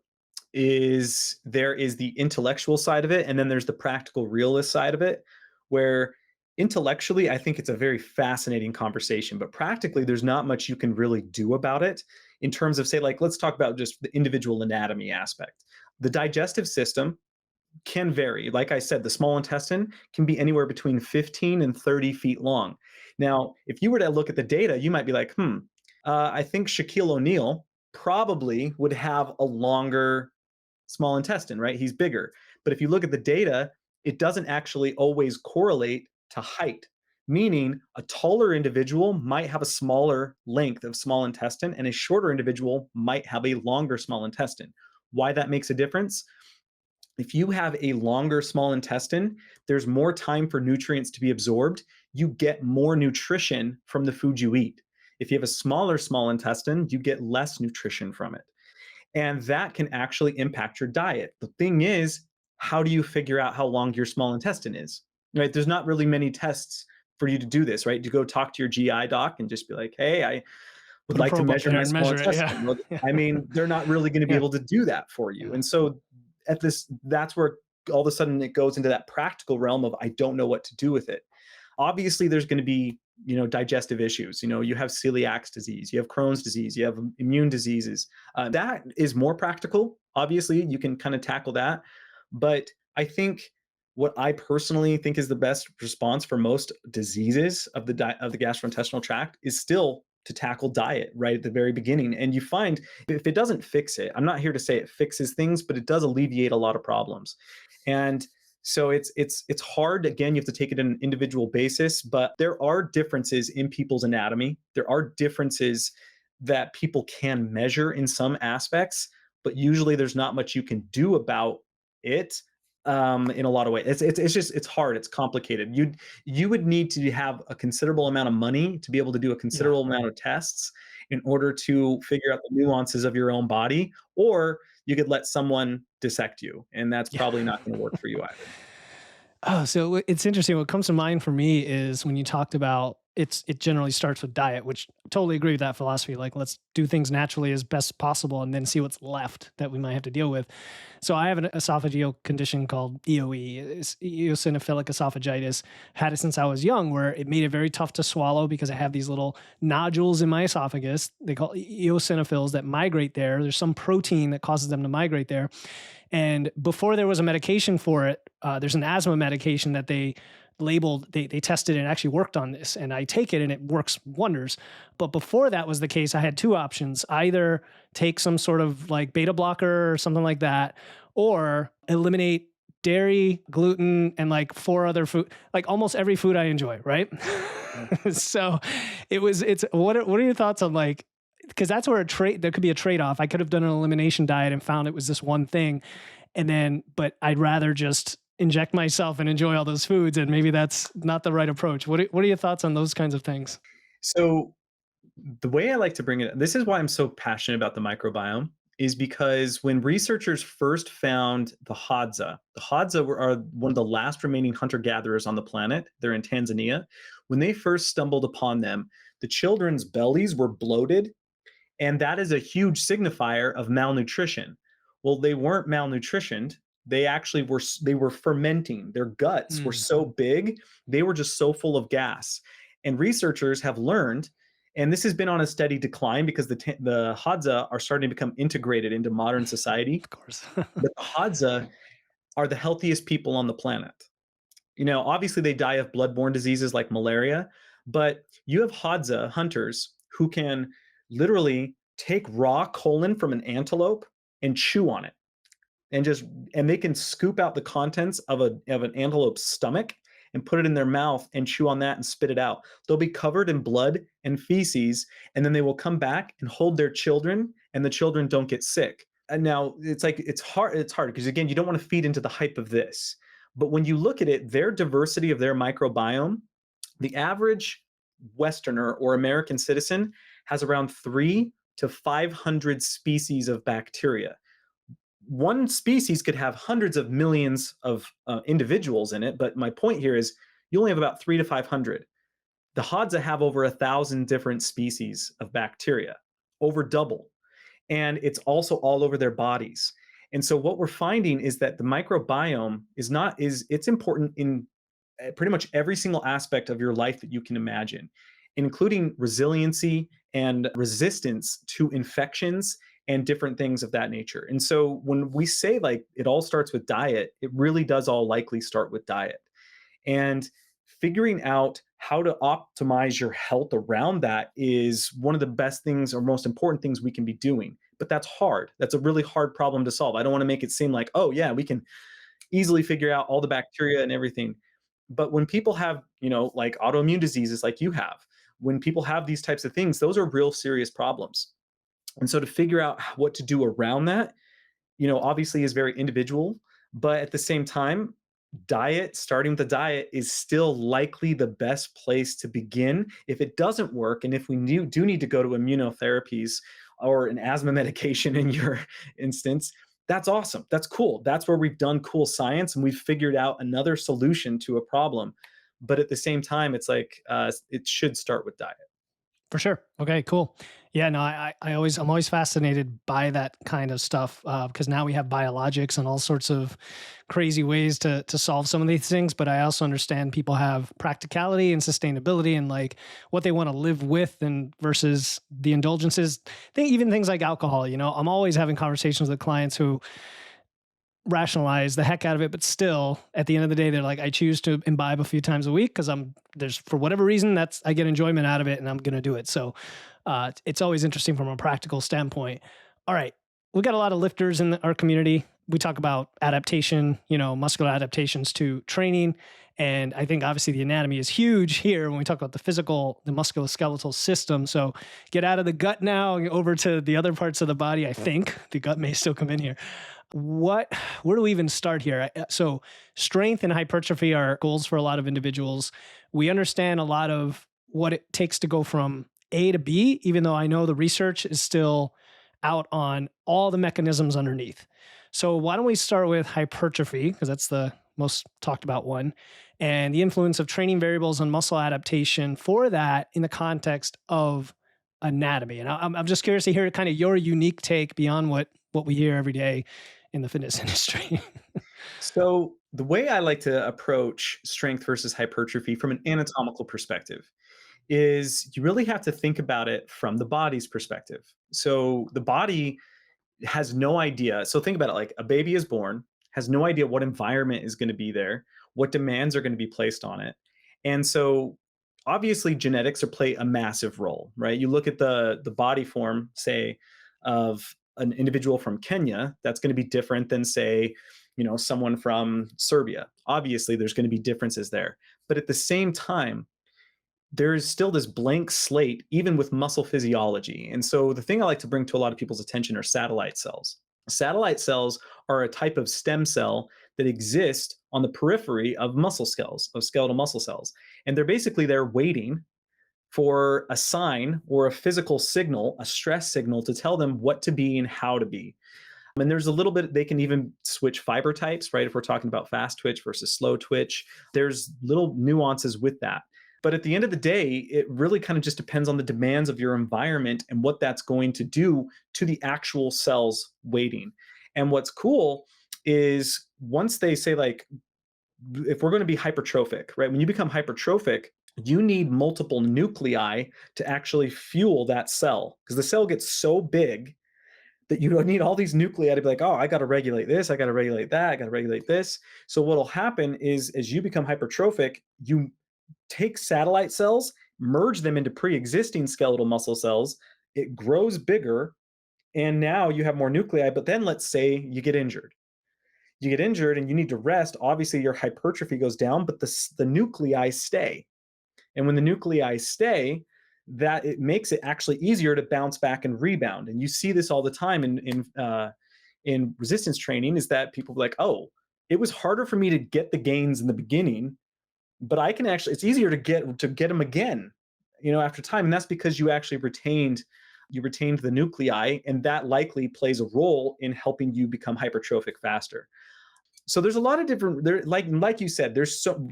is there is the intellectual side of it, and then there's the practical realist side of it, where intellectually, I think it's a very fascinating conversation, but practically there's not much you can really do about it in terms of, say, like, let's talk about just the individual anatomy aspect. The digestive system can vary. Like I said, the small intestine can be anywhere between 15 and 30 feet long. Now, if you were to look at the data, you might be like, I think Shaquille O'Neal probably would have a longer small intestine, right? He's bigger. But if you look at the data, it doesn't actually always correlate to height, meaning a taller individual might have a smaller length of small intestine and a shorter individual might have a longer small intestine. Why that makes a difference? If you have a longer small intestine, there's more time for nutrients to be absorbed. You get more nutrition from the food you eat. If you have a smaller small intestine, you get less nutrition from it. And that can actually impact your diet. The thing is, how do you figure out how long your small intestine is? Right? There's not really many tests for you to do this, right? To go talk to your GI doc and just be like, hey, I would Put a like to probe up measure there my and small measure it. Yeah. intestine. Well, Yeah. I mean, they're not really going to be Yeah. able to do that for you. Yeah. And so that's where all of a sudden it goes into that practical realm of I don't know what to do with it. Obviously, there's going to be digestive issues. You have celiac disease, you have Crohn's disease, you have immune diseases. That is more practical. Obviously, you can kind of tackle that. But I think what I personally think is the best response for most diseases of the gastrointestinal tract is still to tackle diet right at the very beginning. And you find if it doesn't fix it, I'm not here to say it fixes things, but it does alleviate a lot of problems. And so it's hard. Again, you have to take it on an individual basis, but there are differences in people's anatomy. There are differences that people can measure in some aspects, but usually there's not much you can do about it in a lot of ways. It's hard. It's complicated. You would need to have a considerable amount of money to be able to do a Yeah. considerable amount of tests in order to figure out the nuances of your own body, or you could let someone dissect you, and that's Yeah. probably not going to work for you either. Oh, so it's interesting. What comes to mind for me is when you talked about it generally starts with diet, which I totally agree with that philosophy. Like, let's do things naturally as best possible and then see what's left that we might have to deal with. So I have an esophageal condition called EOE, it's eosinophilic esophagitis. Had it since I was young, where it made it very tough to swallow because I have these little nodules in my esophagus. They call eosinophils that migrate there. There's some protein that causes them to migrate there. And before there was a medication for it, there's an asthma medication that they labeled, they tested and actually worked on this. And I take it and it works wonders. But before that was the case, I had two options: either take some sort of like beta blocker or something like that, or eliminate dairy, gluten, and like four other food, like almost every food I enjoy, right? So it's what are your thoughts on like, because that's where there could be a trade-off. I could have done an elimination diet and found it was this one thing, but I'd rather just inject myself and enjoy all those foods, and maybe that's not the right approach. What are your thoughts on those kinds of things? So the way I like to bring it, this is why I'm so passionate about the microbiome, is because when researchers first found the Hadza are one of the last remaining hunter-gatherers on the planet. They're in Tanzania. When they first stumbled upon them, the children's bellies were bloated, and that is a huge signifier of malnutrition. Well, they weren't malnutritioned. They were fermenting. Their guts were Mm. so big, they were just so full of gas. And researchers have learned, and this has been on a steady decline because the Hadza are starting to become integrated into modern society. Of course. But the Hadza are the healthiest people on the planet. Obviously they die of bloodborne diseases like malaria, but you have Hadza hunters who can literally take raw colon from an antelope and chew on it and they can scoop out the contents of an antelope's stomach and put it in their mouth and chew on that and spit it out. They'll be covered in blood and feces, and then they will come back and hold their children, and the children don't get sick. And now it's hard because again, you don't want to feed into the hype of this. But when you look at it, their diversity of their microbiome, the average Westerner or American citizen has around 3 to 500 species of bacteria. One species could have hundreds of millions of individuals in it, but my point here is you only have about 3 to 500. The Hadza have over 1,000 different species of bacteria, over double, and it's also all over their bodies. And so what we're finding is that the microbiome it's important in pretty much every single aspect of your life that you can imagine, including resiliency and resistance to infections and different things of that nature. And so when we say like it all starts with diet, it really does all likely start with diet. And figuring out how to optimize your health around that is one of the best things or most important things we can be doing. But that's hard. That's a really hard problem to solve. I don't want to make it seem like, oh, yeah, we can easily figure out all the bacteria and everything. But when people have, like autoimmune diseases like you have, when people have these types of things, those are real serious problems. And so to figure out what to do around that, obviously is very individual, but at the same time, starting with the diet is still likely the best place to begin. If it doesn't work, and if we do need to go to immunotherapies or an asthma medication in your instance, that's awesome. That's cool. That's where we've done cool science and we've figured out another solution to a problem. But at the same time, it's like it should start with diet. For sure. Okay, cool. Yeah, no, I'm always fascinated by that kind of stuff because now we have biologics and all sorts of crazy ways to solve some of these things. But I also understand people have practicality and sustainability and like what they want to live with and versus the indulgences. Even things like alcohol. I'm always having conversations with clients who rationalize the heck out of it, but still at the end of the day, they're like, I choose to imbibe a few times a week because there's for whatever reason I get enjoyment out of it and I'm going to do it. So it's always interesting from a practical standpoint. All right. We got a lot of lifters in our community. We talk about adaptation, muscular adaptations to training. And I think obviously the anatomy is huge here when we talk about the musculoskeletal system. So get out of the gut now and over to the other parts of the body. I think the gut may still come in here. Where do we even start here? So strength and hypertrophy are goals for a lot of individuals. We understand a lot of what it takes to go from A to B, even though I know the research is still out on all the mechanisms underneath. So why don't we start with hypertrophy, because that's the most talked about one, and the influence of training variables on muscle adaptation for that in the context of anatomy. And I'm just curious to hear kind of your unique take beyond what we hear every day in the fitness industry. So, the way I like to approach strength versus hypertrophy from an anatomical perspective is you really have to think about it from the body's perspective. So, the body has no idea. So, think about it like a baby is born, has no idea what environment is going to be there, what demands are going to be placed on it. And so, obviously, genetics play a massive role, right? You look at the body form, say, of an individual from Kenya, that's going to be different than, say, someone from Serbia. Obviously, there's going to be differences there. But at the same time, there is still this blank slate, even with muscle physiology. And so the thing I like to bring to a lot of people's attention are satellite cells. Satellite cells are a type of stem cell that exist on the periphery of muscle cells, of skeletal muscle cells. And they're waiting for a sign or a physical signal, a stress signal to tell them what to be and how to be. And there's a little bit, they can even switch fiber types, right? If we're talking about fast twitch versus slow twitch, there's little nuances with that. But at the end of the day, it really kind of just depends on the demands of your environment and what that's going to do to the actual cells waiting. And what's cool is once they say, like, if we're going to be hypertrophic, right? When you become hypertrophic, you need multiple nuclei to actually fuel that cell because the cell gets so big that you don't need all these nuclei to be like, oh, I got to regulate this, I got to regulate that, I got to regulate this. So what'll happen is as you become hypertrophic, you take satellite cells, merge them into pre-existing skeletal muscle cells, it grows bigger, and now you have more nuclei. But then let's say you get injured. You get injured and you need to rest. Obviously, your hypertrophy goes down, but the nuclei stay. And when the nuclei stay, that it makes it actually easier to bounce back and rebound. And you see this all the time in resistance training. Is that people are like, oh, it was harder for me to get the gains in the beginning, but I can actually. It's easier to get them again, after time. And that's because you actually retained the nuclei, and that likely plays a role in helping you become hypertrophic faster. So there's a lot of different there, like you said, there's so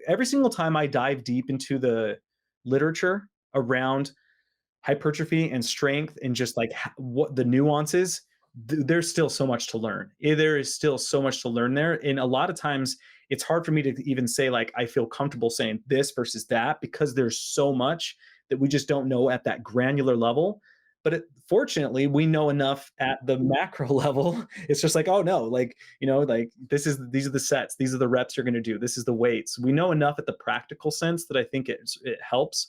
every single time I dive deep into the literature around hypertrophy and strength and just like what the nuances, there's still so much to learn. There is still so much to learn there. And a lot of times it's hard for me to even say, like, I feel comfortable saying this versus that because there's so much that we just don't know at that granular level. Fortunately, we know enough at the macro level. It's just like, oh no, like, like these are the sets, these are the reps you're going to do, this is the weights. We know enough at the practical sense that I think it helps.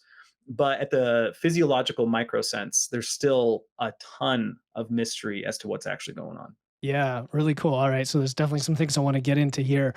But at the physiological micro sense, there's still a ton of mystery as to what's actually going on. Yeah, really cool. All right. So there's definitely some things I want to get into here.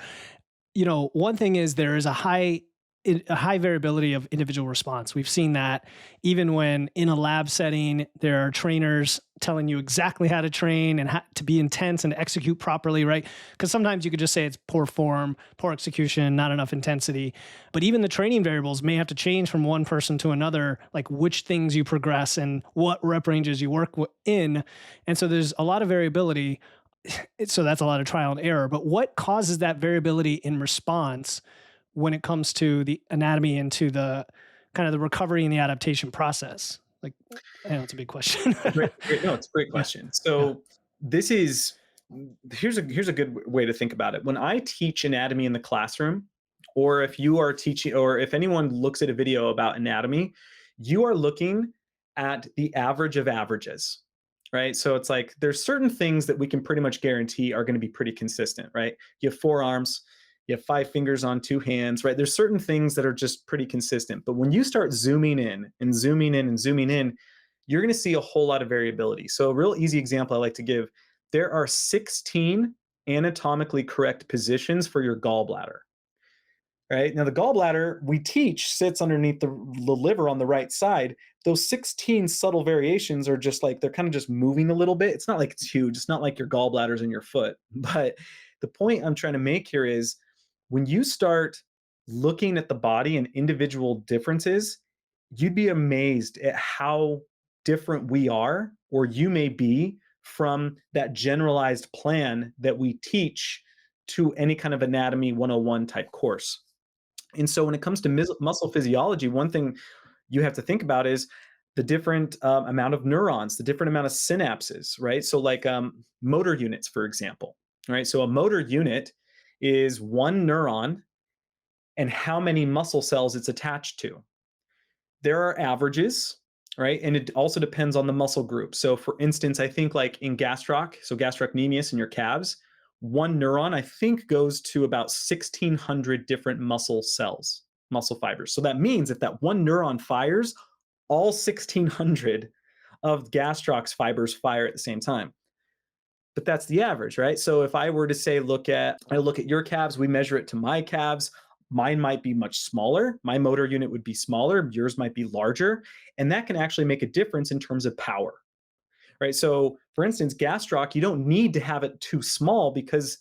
One thing is there is a high variability of individual response. We've seen that even when in a lab setting, there are trainers telling you exactly how to train and how to be intense and execute properly, right? Because sometimes you could just say it's poor form, poor execution, not enough intensity. But even the training variables may have to change from one person to another, like which things you progress and what rep ranges you work in. And so there's a lot of variability. So that's a lot of trial and error. But what causes that variability in response when it comes to the anatomy and to the kind of the recovery and the adaptation process? Like, I know it's a big question. No, it's a great Yeah. question. Yeah. So this is here's a good way to think about it. When I teach anatomy in the classroom, or if you are teaching, or if anyone looks at a video about anatomy, you are looking at the average of averages, right? So it's like there's certain things that we can pretty much guarantee are going to be pretty consistent, right? You have four arms, you have five fingers on two hands, right? There's certain things that are just pretty consistent. But when you start zooming in and zooming in and zooming in, you're going to see a whole lot of variability. So a real easy example I like to give, there are 16 anatomically correct positions for your gallbladder. Right now, the gallbladder we teach sits underneath the liver on the right side. Those 16 subtle variations are just like they're kind of just moving a little bit. It's not like it's huge. It's not like your gallbladder's in your foot. But the point I'm trying to make here is when you start looking at the body and individual differences, you'd be amazed at how different we are, or you may be, from that generalized plan that we teach to any kind of anatomy 101 type course. And so when it comes to muscle physiology, one thing you have to think about is the different amount of neurons, the different amount of synapses, right? So like motor units, for example, right? So a motor unit is one neuron and how many muscle cells it's attached to. There are averages, right? And it also depends on the muscle group. So for instance, I think like in gastroc, so gastrocnemius in your calves, one neuron I think goes to about 1600 different muscle cells, muscle fibers. So that means if that one neuron fires, all 1600 of gastroc's fibers fire at the same time. But that's the average, right? So if I were to say, I look at your calves, we measure it to my calves. Mine might be much smaller. My motor unit would be smaller. Yours might be larger. And that can actually make a difference in terms of power, right? So for instance, gastroc, you don't need to have it too small because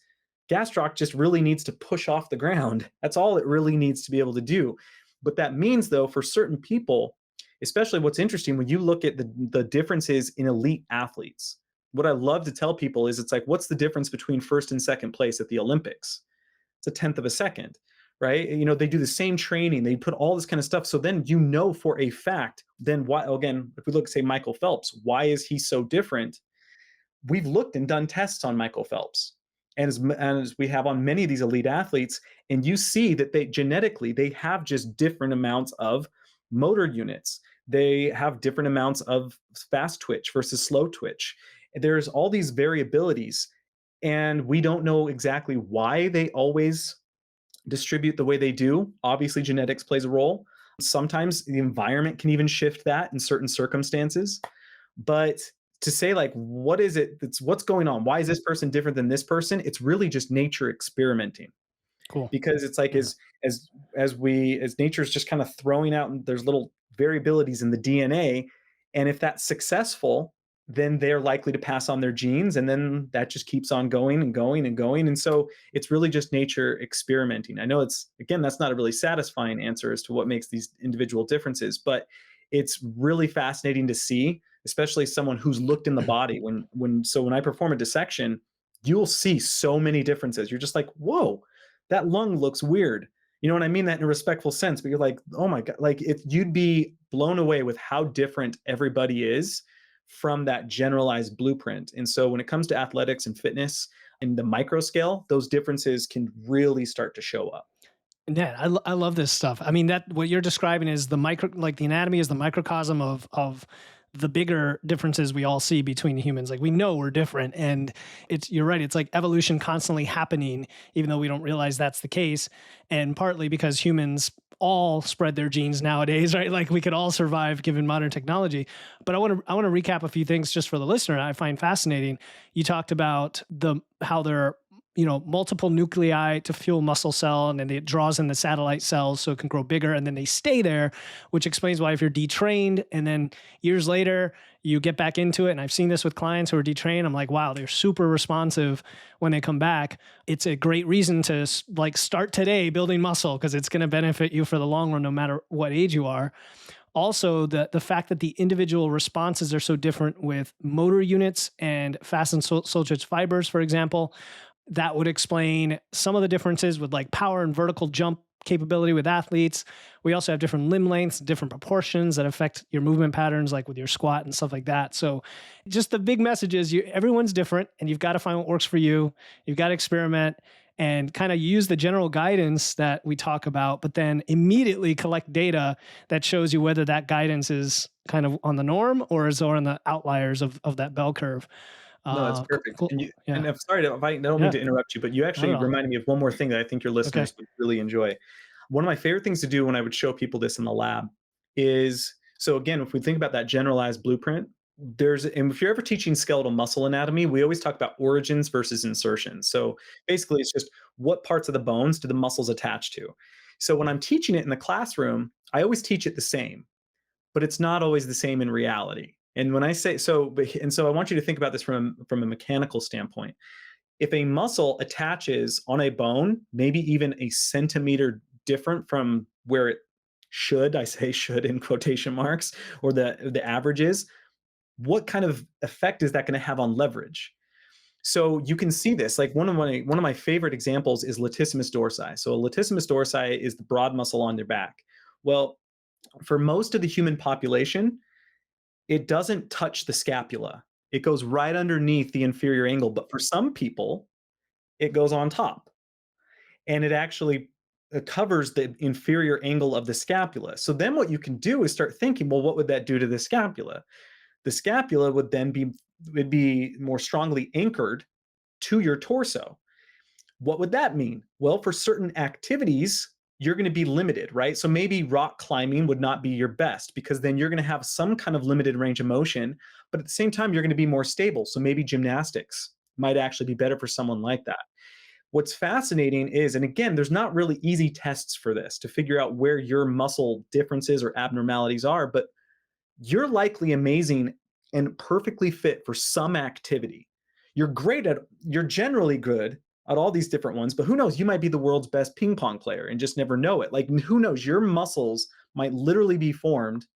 gastroc just really needs to push off the ground. That's all it really needs to be able to do. But that means though, for certain people, especially what's interesting when you look at the differences in elite athletes, what I love to tell people is it's like, what's the difference between first and second place at the Olympics? It's a tenth of a second, right? They do the same training, they put all this kind of stuff. So then for a fact, then why, again, if we look, say, Michael Phelps, why is he so different? We've looked and done tests on Michael Phelps. And as we have on many of these elite athletes, and you see that they genetically, they have just different amounts of motor units. They have different amounts of fast twitch versus slow twitch. There's all these variabilities, and we don't know exactly why they always distribute the way they do. Obviously, genetics plays a role. Sometimes the environment can even shift that in certain circumstances. But to say like, what is it that's what's going on? Why is this person different than this person? It's really just nature experimenting, Cool. because it's like Yeah. as nature's just kind of throwing out, and there's little variabilities in the DNA, and if that's successful, then they're likely to pass on their genes, and then that just keeps on going and going and going. And so it's really just nature experimenting. I know it's, again, that's not a really satisfying answer as to what makes these individual differences, but it's really fascinating to see, especially someone who's looked in the body. When I perform a dissection, you'll see so many differences. You're just like, whoa, that lung looks weird. You know what I mean? That in a respectful sense, but you're like, oh my God, like if you'd be blown away with how different everybody is from that generalized blueprint. And so when it comes to athletics and fitness in the micro scale, those differences can really start to show up. Yeah, I love this stuff. I mean, that what you're describing is the micro, like the anatomy is the microcosm of the bigger differences we all see between humans. Like we know we're different, and you're right. It's like evolution constantly happening, even though we don't realize that's the case. And partly because humans all spread their genes nowadays, right? Like we could all survive given modern technology. But I want to recap a few things just for the listener I find fascinating. You talked about how there are multiple nuclei to fuel muscle cell, and then it draws in the satellite cells so it can grow bigger, and then they stay there, which explains why if you're detrained and then years later you get back into it, and I've seen this with clients who are detrained, I'm like, wow, they're super responsive when they come back. It's a great reason to like start today building muscle, because it's going to benefit you for the long run no matter what age you are. Also, the fact that the individual responses are so different with motor units and fast and soldier fibers, for example, that would explain some of the differences with like power and vertical jump capability with athletes. We also have different limb lengths, different proportions that affect your movement patterns, like with your squat and stuff like that. So just the big message is everyone's different, and you've got to find what works for you. You've got to experiment and kind of use the general guidance that we talk about, but then immediately collect data that shows you whether that guidance is kind of on the norm or is on the outliers of that bell curve. No, that's perfect. Cool. And Yeah. I'm sorry to, I don't mean Yeah. to interrupt you, but you Not at actually all. reminded me of one more thing that I think your Okay. listeners would really enjoy. One of my favorite things to do when I would show people this in the lab is, so again, if we think about that generalized blueprint, and if you're ever teaching skeletal muscle anatomy, we always talk about origins versus insertions. So basically, it's just what parts of the bones do the muscles attach to. So when I'm teaching it in the classroom, I always teach it the same, but it's not always the same in reality. And when I say so, and so I want you to think about this from a mechanical standpoint. If a muscle attaches on a bone, maybe even a centimeter different from where it should, I say should in quotation marks, or the average is, what kind of effect is that going to have on leverage? So you can see this. Like one of my favorite examples is latissimus dorsi. So a latissimus dorsi is the broad muscle on their back. Well, for most of the human population, it doesn't touch the scapula. It goes right underneath the inferior angle. But for some people, it goes on top, and it actually covers the inferior angle of the scapula. So then what you can do is start thinking, well, what would that do to the scapula? The scapula would be more strongly anchored to your torso. What would that mean? Well, for certain activities, you're going to be limited, right? So maybe rock climbing would not be your best, because then you're going to have some kind of limited range of motion, but at the same time, you're going to be more stable. So maybe gymnastics might actually be better for someone like that. What's fascinating is, and again, there's not really easy tests for this to figure out where your muscle differences or abnormalities are, but you're likely amazing and perfectly fit for some activity. You're generally good at all these different ones, but who knows? You might be the world's best ping pong player and just never know it. Like, who knows? Your muscles might literally be formed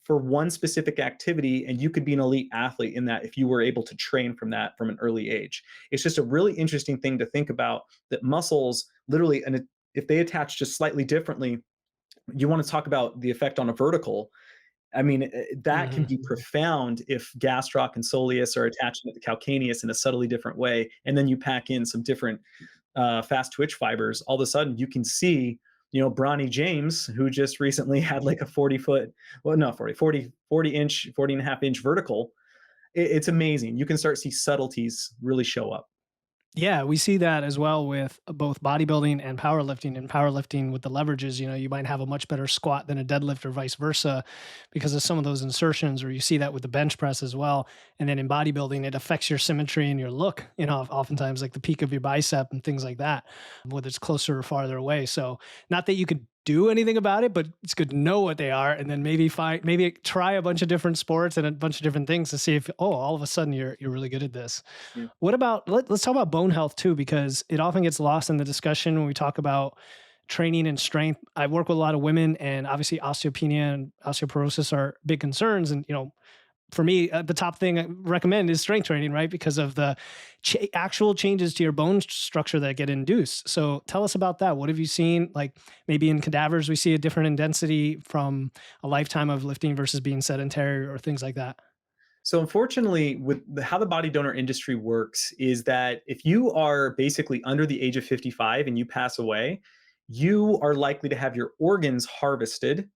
for one specific activity, and you could be an elite athlete in that if you were able to train from that from an early age. It's just a really interesting thing to think about, that muscles literally, and if they attach just slightly differently, you want to talk about the effect on a vertical. I mean, that can Mhm. be profound if gastroc and soleus are attaching to the calcaneus in a subtly different way, and then you pack in some different fast twitch fibers. All of a sudden, you can see, Bronny James, who just recently had like a 40-foot, well, not 40 inch, 40 and a half inch vertical. It's amazing. You can start to see subtleties really show up. Yeah, we see that as well with both bodybuilding and powerlifting. And powerlifting with the leverages, you might have a much better squat than a deadlift or vice versa because of some of those insertions, or you see that with the bench press as well. And then in bodybuilding, it affects your symmetry and your look, oftentimes like the peak of your bicep and things like that, whether it's closer or farther away. So not that you could do anything about it, but it's good to know what they are, and then maybe try a bunch of different sports and a bunch of different things to see if, all of a sudden you're really good at this. Yeah. What about let's talk about bone health too, because it often gets lost in the discussion when we talk about training and strength. I work with a lot of women, and obviously osteopenia and osteoporosis are big concerns. And for me, the top thing I recommend is strength training, right? Because of the actual changes to your bone structure that get induced. So tell us about that. What have you seen? Like maybe in cadavers, we see a different in density from a lifetime of lifting versus being sedentary or things like that. So unfortunately, with how the body donor industry works is that if you are basically under the age of 55 and you pass away, you are likely to have your organs harvested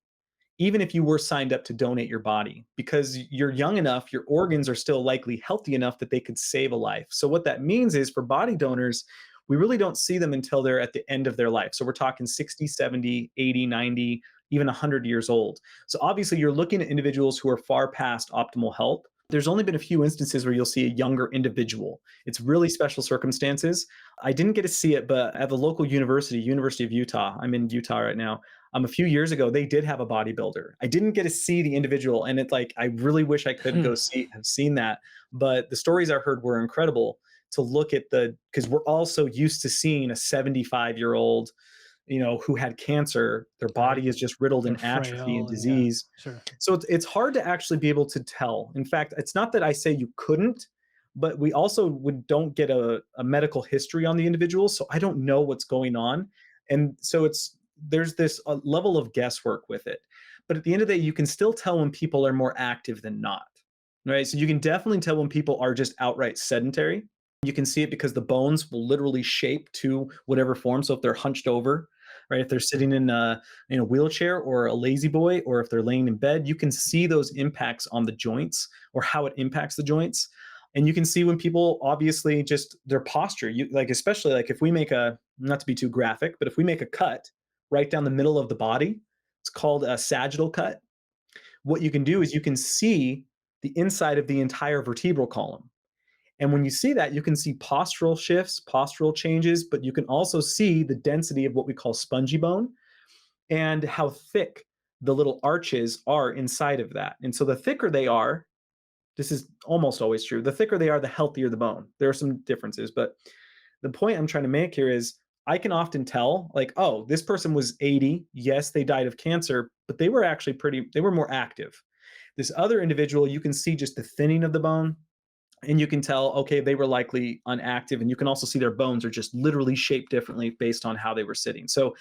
even if you were signed up to donate your body, because you're young enough, your organs are still likely healthy enough that they could save a life. So what that means is for body donors, we really don't see them until they're at the end of their life. So we're talking 60, 70, 80, 90, even 100 years old. So obviously you're looking at individuals who are far past optimal health. There's only been a few instances where you'll see a younger individual. It's really special circumstances. I didn't get to see it, but at the local university, University of Utah, I'm in Utah right now. A few years ago, they did have a bodybuilder. I didn't get to see the individual, and it's like I really wish I could Hmm. go have seen that. But the stories I heard were incredible. To look at because we're all so used to seeing a 75-year-old, who had cancer, their Right. body is just riddled They're in atrophy and frail and yeah, disease. sure. So it's hard to actually be able to tell. In fact, it's not that I say you couldn't, but we also don't get a medical history on the individual. So I don't know what's going on. And so there's this level of guesswork with it. But at the end of the day, you can still tell when people are more active than not. Right. So you can definitely tell when people are just outright sedentary. You can see it because the bones will literally shape to whatever form. So if they're hunched over, right, if they're sitting in a wheelchair or a lazy boy, or if they're laying in bed, you can see those impacts on the joints or how it impacts the joints. And you can see when people obviously just their posture, especially like if we make not to be too graphic, but if we make a cut right down the middle of the body, it's called a sagittal cut. What you can do is you can see the inside of the entire vertebral column. And when you see that, you can see postural shifts, postural changes, but you can also see the density of what we call spongy bone and how thick the little arches are inside of that. And so the thicker they are, this is almost always true. The thicker they are, the healthier the bone. There are some differences, but the point I'm trying to make here is I can often tell, like, oh, this person was 80. Yes, they died of cancer, but they were actually they were more active. This other individual, you can see just the thinning of the bone, and you can tell, okay, they were likely unactive. And you can also see their bones are just literally shaped differently based on how they were sitting. So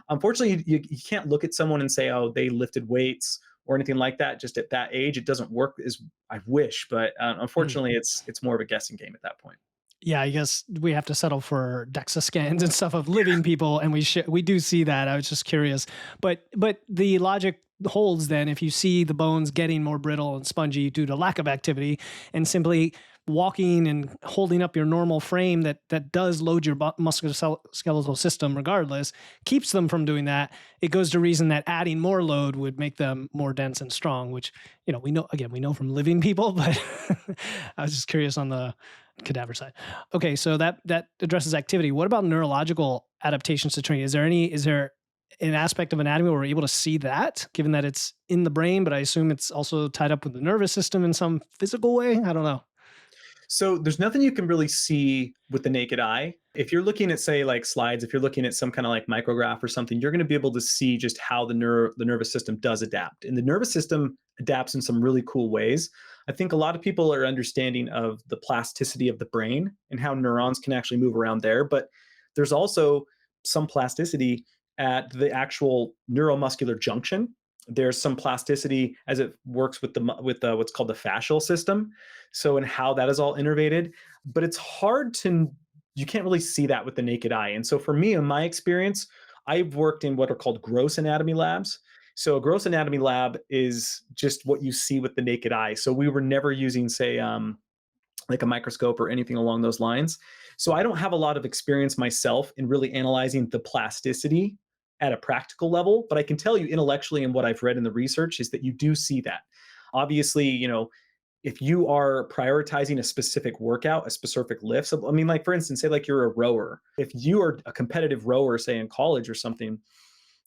unfortunately, you can't look at someone and say, oh, they lifted weights or anything like that just at that age. It doesn't work as I wish, but Hmm. unfortunately it's more of a guessing game at that point. Yeah, I guess we have to settle for DEXA scans and stuff of living people, and we do see that. I was just curious, but the logic holds then if you see the bones getting more brittle and spongy due to lack of activity, and simply walking and holding up your normal frame that does load your musculoskeletal system regardless keeps them from doing that. It goes to reason that adding more load would make them more dense and strong, which we know from living people, but I was just curious on the cadaver side. Okay, so that addresses activity. What about neurological adaptations to training? Is there an aspect of anatomy where we're able to see that, given that it's in the brain, but I assume it's also tied up with the nervous system in some physical way? I don't know. So there's nothing you can really see with the naked eye. If you're looking at, say, like slides, if you're looking at some kind of like micrograph or something, you're going to be able to see just how the nervous system does adapt. And the nervous system adapts in some really cool ways. I think a lot of people are understanding of the plasticity of the brain and how neurons can actually move around there. But there's also some plasticity at the actual neuromuscular junction. There's some plasticity as it works with the what's called the fascial system. So and how that is all innervated, but it's hard to you can't really see that with the naked eye. And so for me, in my experience, I've worked in what are called gross anatomy labs. So a gross anatomy lab is just what you see with the naked eye. So we were never using, say, like a microscope or anything along those lines. So I don't have a lot of experience myself in really analyzing the plasticity at a practical level, but I can tell you intellectually and what I've read in the research is that you do see that. Obviously, if you are prioritizing a specific workout, a specific lift. So, I mean, like for instance, say like you're a rower. If you are a competitive rower, say in college or something,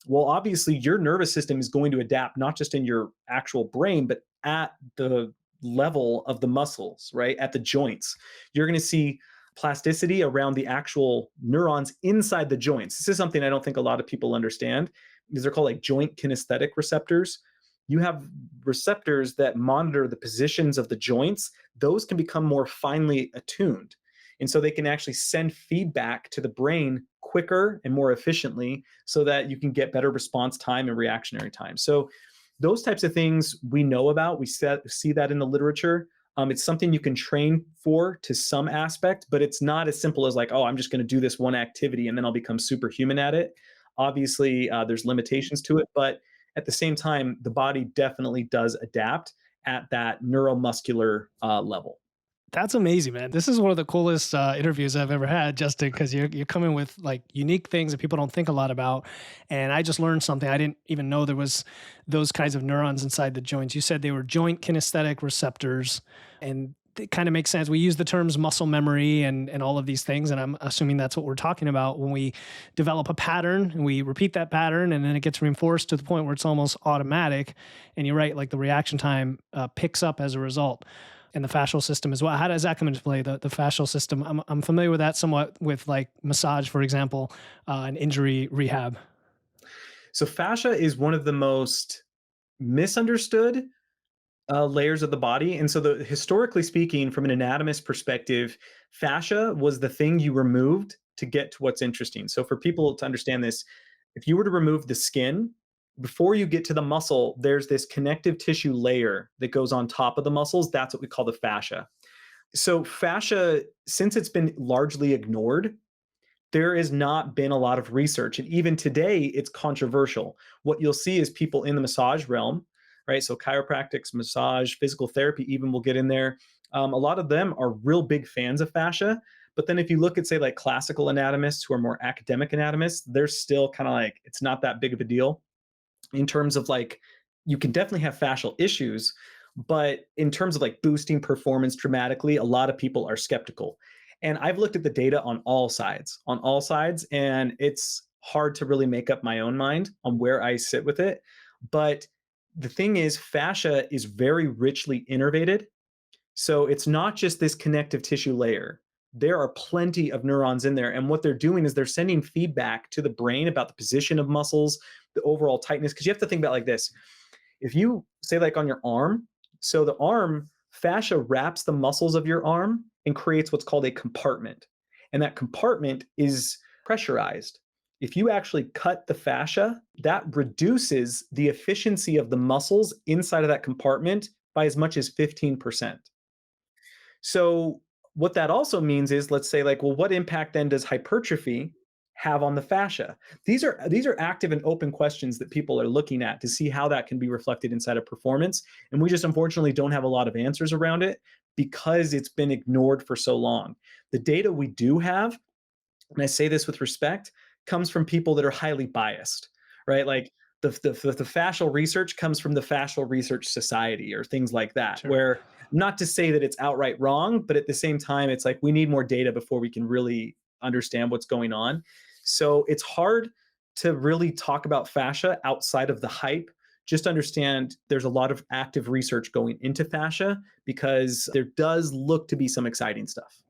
well, obviously your nervous system is going to adapt not just in your actual brain, but at the level of the muscles, right? At the joints. You're going to see plasticity around the actual neurons inside the joints. This is something I don't think a lot of people understand. These are called like joint kinesthetic receptors. You have receptors that monitor the positions of the joints. Those can become more finely attuned. And so they can actually send feedback to the brain quicker and more efficiently so that you can get better response time and reactionary time. So those types of things we know about. See that in the literature. It's something you can train for to some aspect, but it's not as simple as like, oh, I'm just going to do this one activity and then I'll become superhuman at it. Obviously, there's limitations to it, but At the same time, the body definitely does adapt at that neuromuscular level. That's amazing, man. This is one of the coolest interviews I've ever had, Justin, because you're coming with like unique things that people don't think a lot about. And I just learned something. I didn't even know there was those kinds of neurons inside the joints. You said they were joint kinesthetic receptors, and it kind of makes sense. We use the terms muscle memory and all of these things, and I'm assuming that's what we're talking about when we develop a pattern and we repeat that pattern, and then it gets reinforced to the point where it's almost automatic. And you're right, like the reaction time picks up as a result. And the fascial system as well. How does that come into play? The fascial system. I'm familiar with that somewhat with like massage, for example, and injury rehab. So fascia is one of the most misunderstood layers of the body. And so, historically speaking, from an anatomist perspective, fascia was the thing you removed to get to what's interesting. So, for people to understand this, if you were to remove the skin, before you get to the muscle, there's this connective tissue layer that goes on top of the muscles. That's what we call the fascia. So, fascia, since it's been largely ignored, there has not been a lot of research. And even today, it's controversial. What you'll see is people in the massage realm, right? So chiropractics, massage, physical therapy, even will get in there. A lot of them are real big fans of fascia. But then if you look at, say, like classical anatomists who are more academic anatomists, they're still kind of like, it's not that big of a deal in terms of like, you can definitely have fascial issues. But in terms of like boosting performance dramatically, a lot of people are skeptical. And I've looked at the data on all sides, and it's hard to really make up my own mind on where I sit with it. But the thing is, fascia is very richly innervated. So it's not just this connective tissue layer. There are plenty of neurons in there. And what they're doing is they're sending feedback to the brain about the position of muscles, the overall tightness. Because you have to think about like this. If you say like on your arm, so the arm, fascia wraps the muscles of your arm and creates what's called a compartment. And that compartment is pressurized. If you actually cut the fascia, that reduces the efficiency of the muscles inside of that compartment by as much as 15%. So what that also means is, let's say like, well, what impact then does hypertrophy have on the fascia? These are active and open questions that people are looking at to see how that can be reflected inside of performance. And we just unfortunately don't have a lot of answers around it because it's been ignored for so long. The data we do have, and I say this with respect, comes from people that are highly biased, right? Like the fascial research comes from the Fascial Research Society or things like that, Sure. where not to say that it's outright wrong, but at the same time, it's like we need more data before we can really understand what's going on. So it's hard to really talk about fascia outside of the hype. Just understand there's a lot of active research going into fascia because there does look to be some exciting stuff.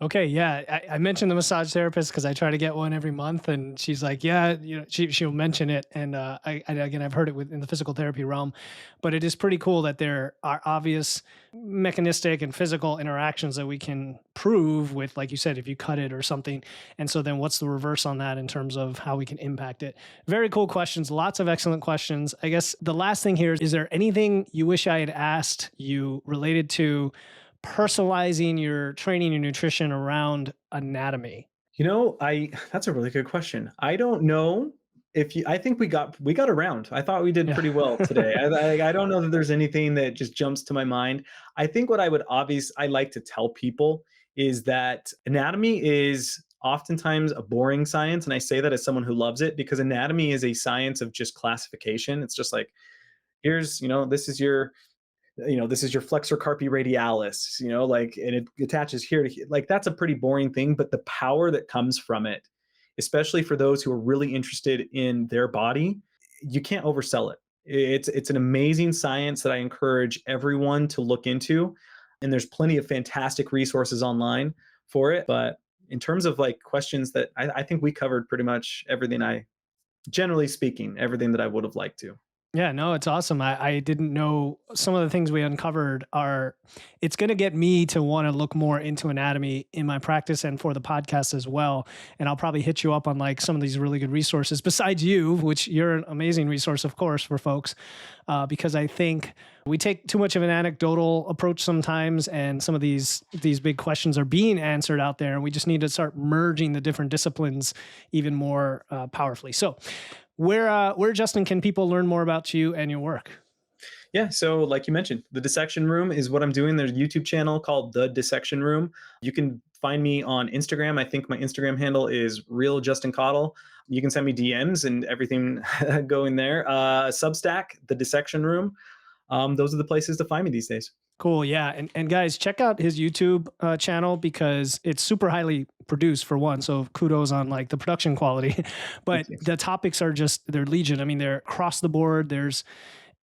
Okay, yeah, I mentioned the massage therapist because I try to get one every month, and she's like, "Yeah, she'll mention it." And again, I've heard it in the physical therapy realm, but it is pretty cool that there are obvious mechanistic and physical interactions that we can prove with, like you said, if you cut it or something. And so then, what's the reverse on that in terms of how we can impact it? Very cool questions, lots of excellent questions. I guess the last thing here is there anything you wish I had asked you related to personalizing your training and nutrition around anatomy? I that's a really good question. I don't know if you I think we got around. I thought we did Yeah. pretty well today. I don't know that there's anything that just jumps to my mind. I think what I like to tell people is that anatomy is oftentimes a boring science, and I say that as someone who loves it because anatomy is a science of just classification. It's just like here's, this is your flexor carpi radialis, like, and it attaches here to here. Like, that's a pretty boring thing, but the power that comes from it, especially for those who are really interested in their body, you can't oversell it. It's an amazing science that I encourage everyone to look into. And there's plenty of fantastic resources online for it. But in terms of like questions that I think we covered pretty much everything generally speaking, everything that I would have liked to. Yeah, no, it's awesome. I didn't know some of the things we uncovered it's going to get me to want to look more into anatomy in my practice and for the podcast as well. And I'll probably hit you up on like some of these really good resources besides you, which you're an amazing resource, of course, for folks, because I think we take too much of an anecdotal approach sometimes. And some of these big questions are being answered out there. And we just need to start merging the different disciplines even more powerfully. So Where Justin, can people learn more about you and your work? Yeah, so like you mentioned, the dissection room is what I'm doing. There's a YouTube channel called The Dissection Room. You can find me on Instagram. I think my Instagram handle is real Justin Cottle. You can send me DMs and everything going there. Substack, The Dissection Room. Those are the places to find me these days. Cool. Yeah. And guys, check out his YouTube channel because it's super highly produced for one. So kudos on like the production quality, but Thank you. the topics are just, they're legion. I mean, they're across the board.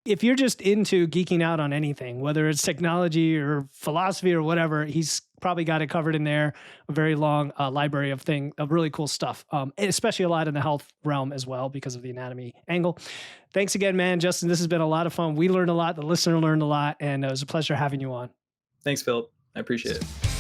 If you're just into geeking out on anything, whether it's technology or philosophy or whatever, he's probably got it covered in there. A very long library of really cool stuff, especially a lot in the health realm as well because of the anatomy angle. Thanks again, man, Justin. This has been a lot of fun. We learned a lot. The listener learned a lot, and it was a pleasure having you on. Thanks, Philip. I appreciate it.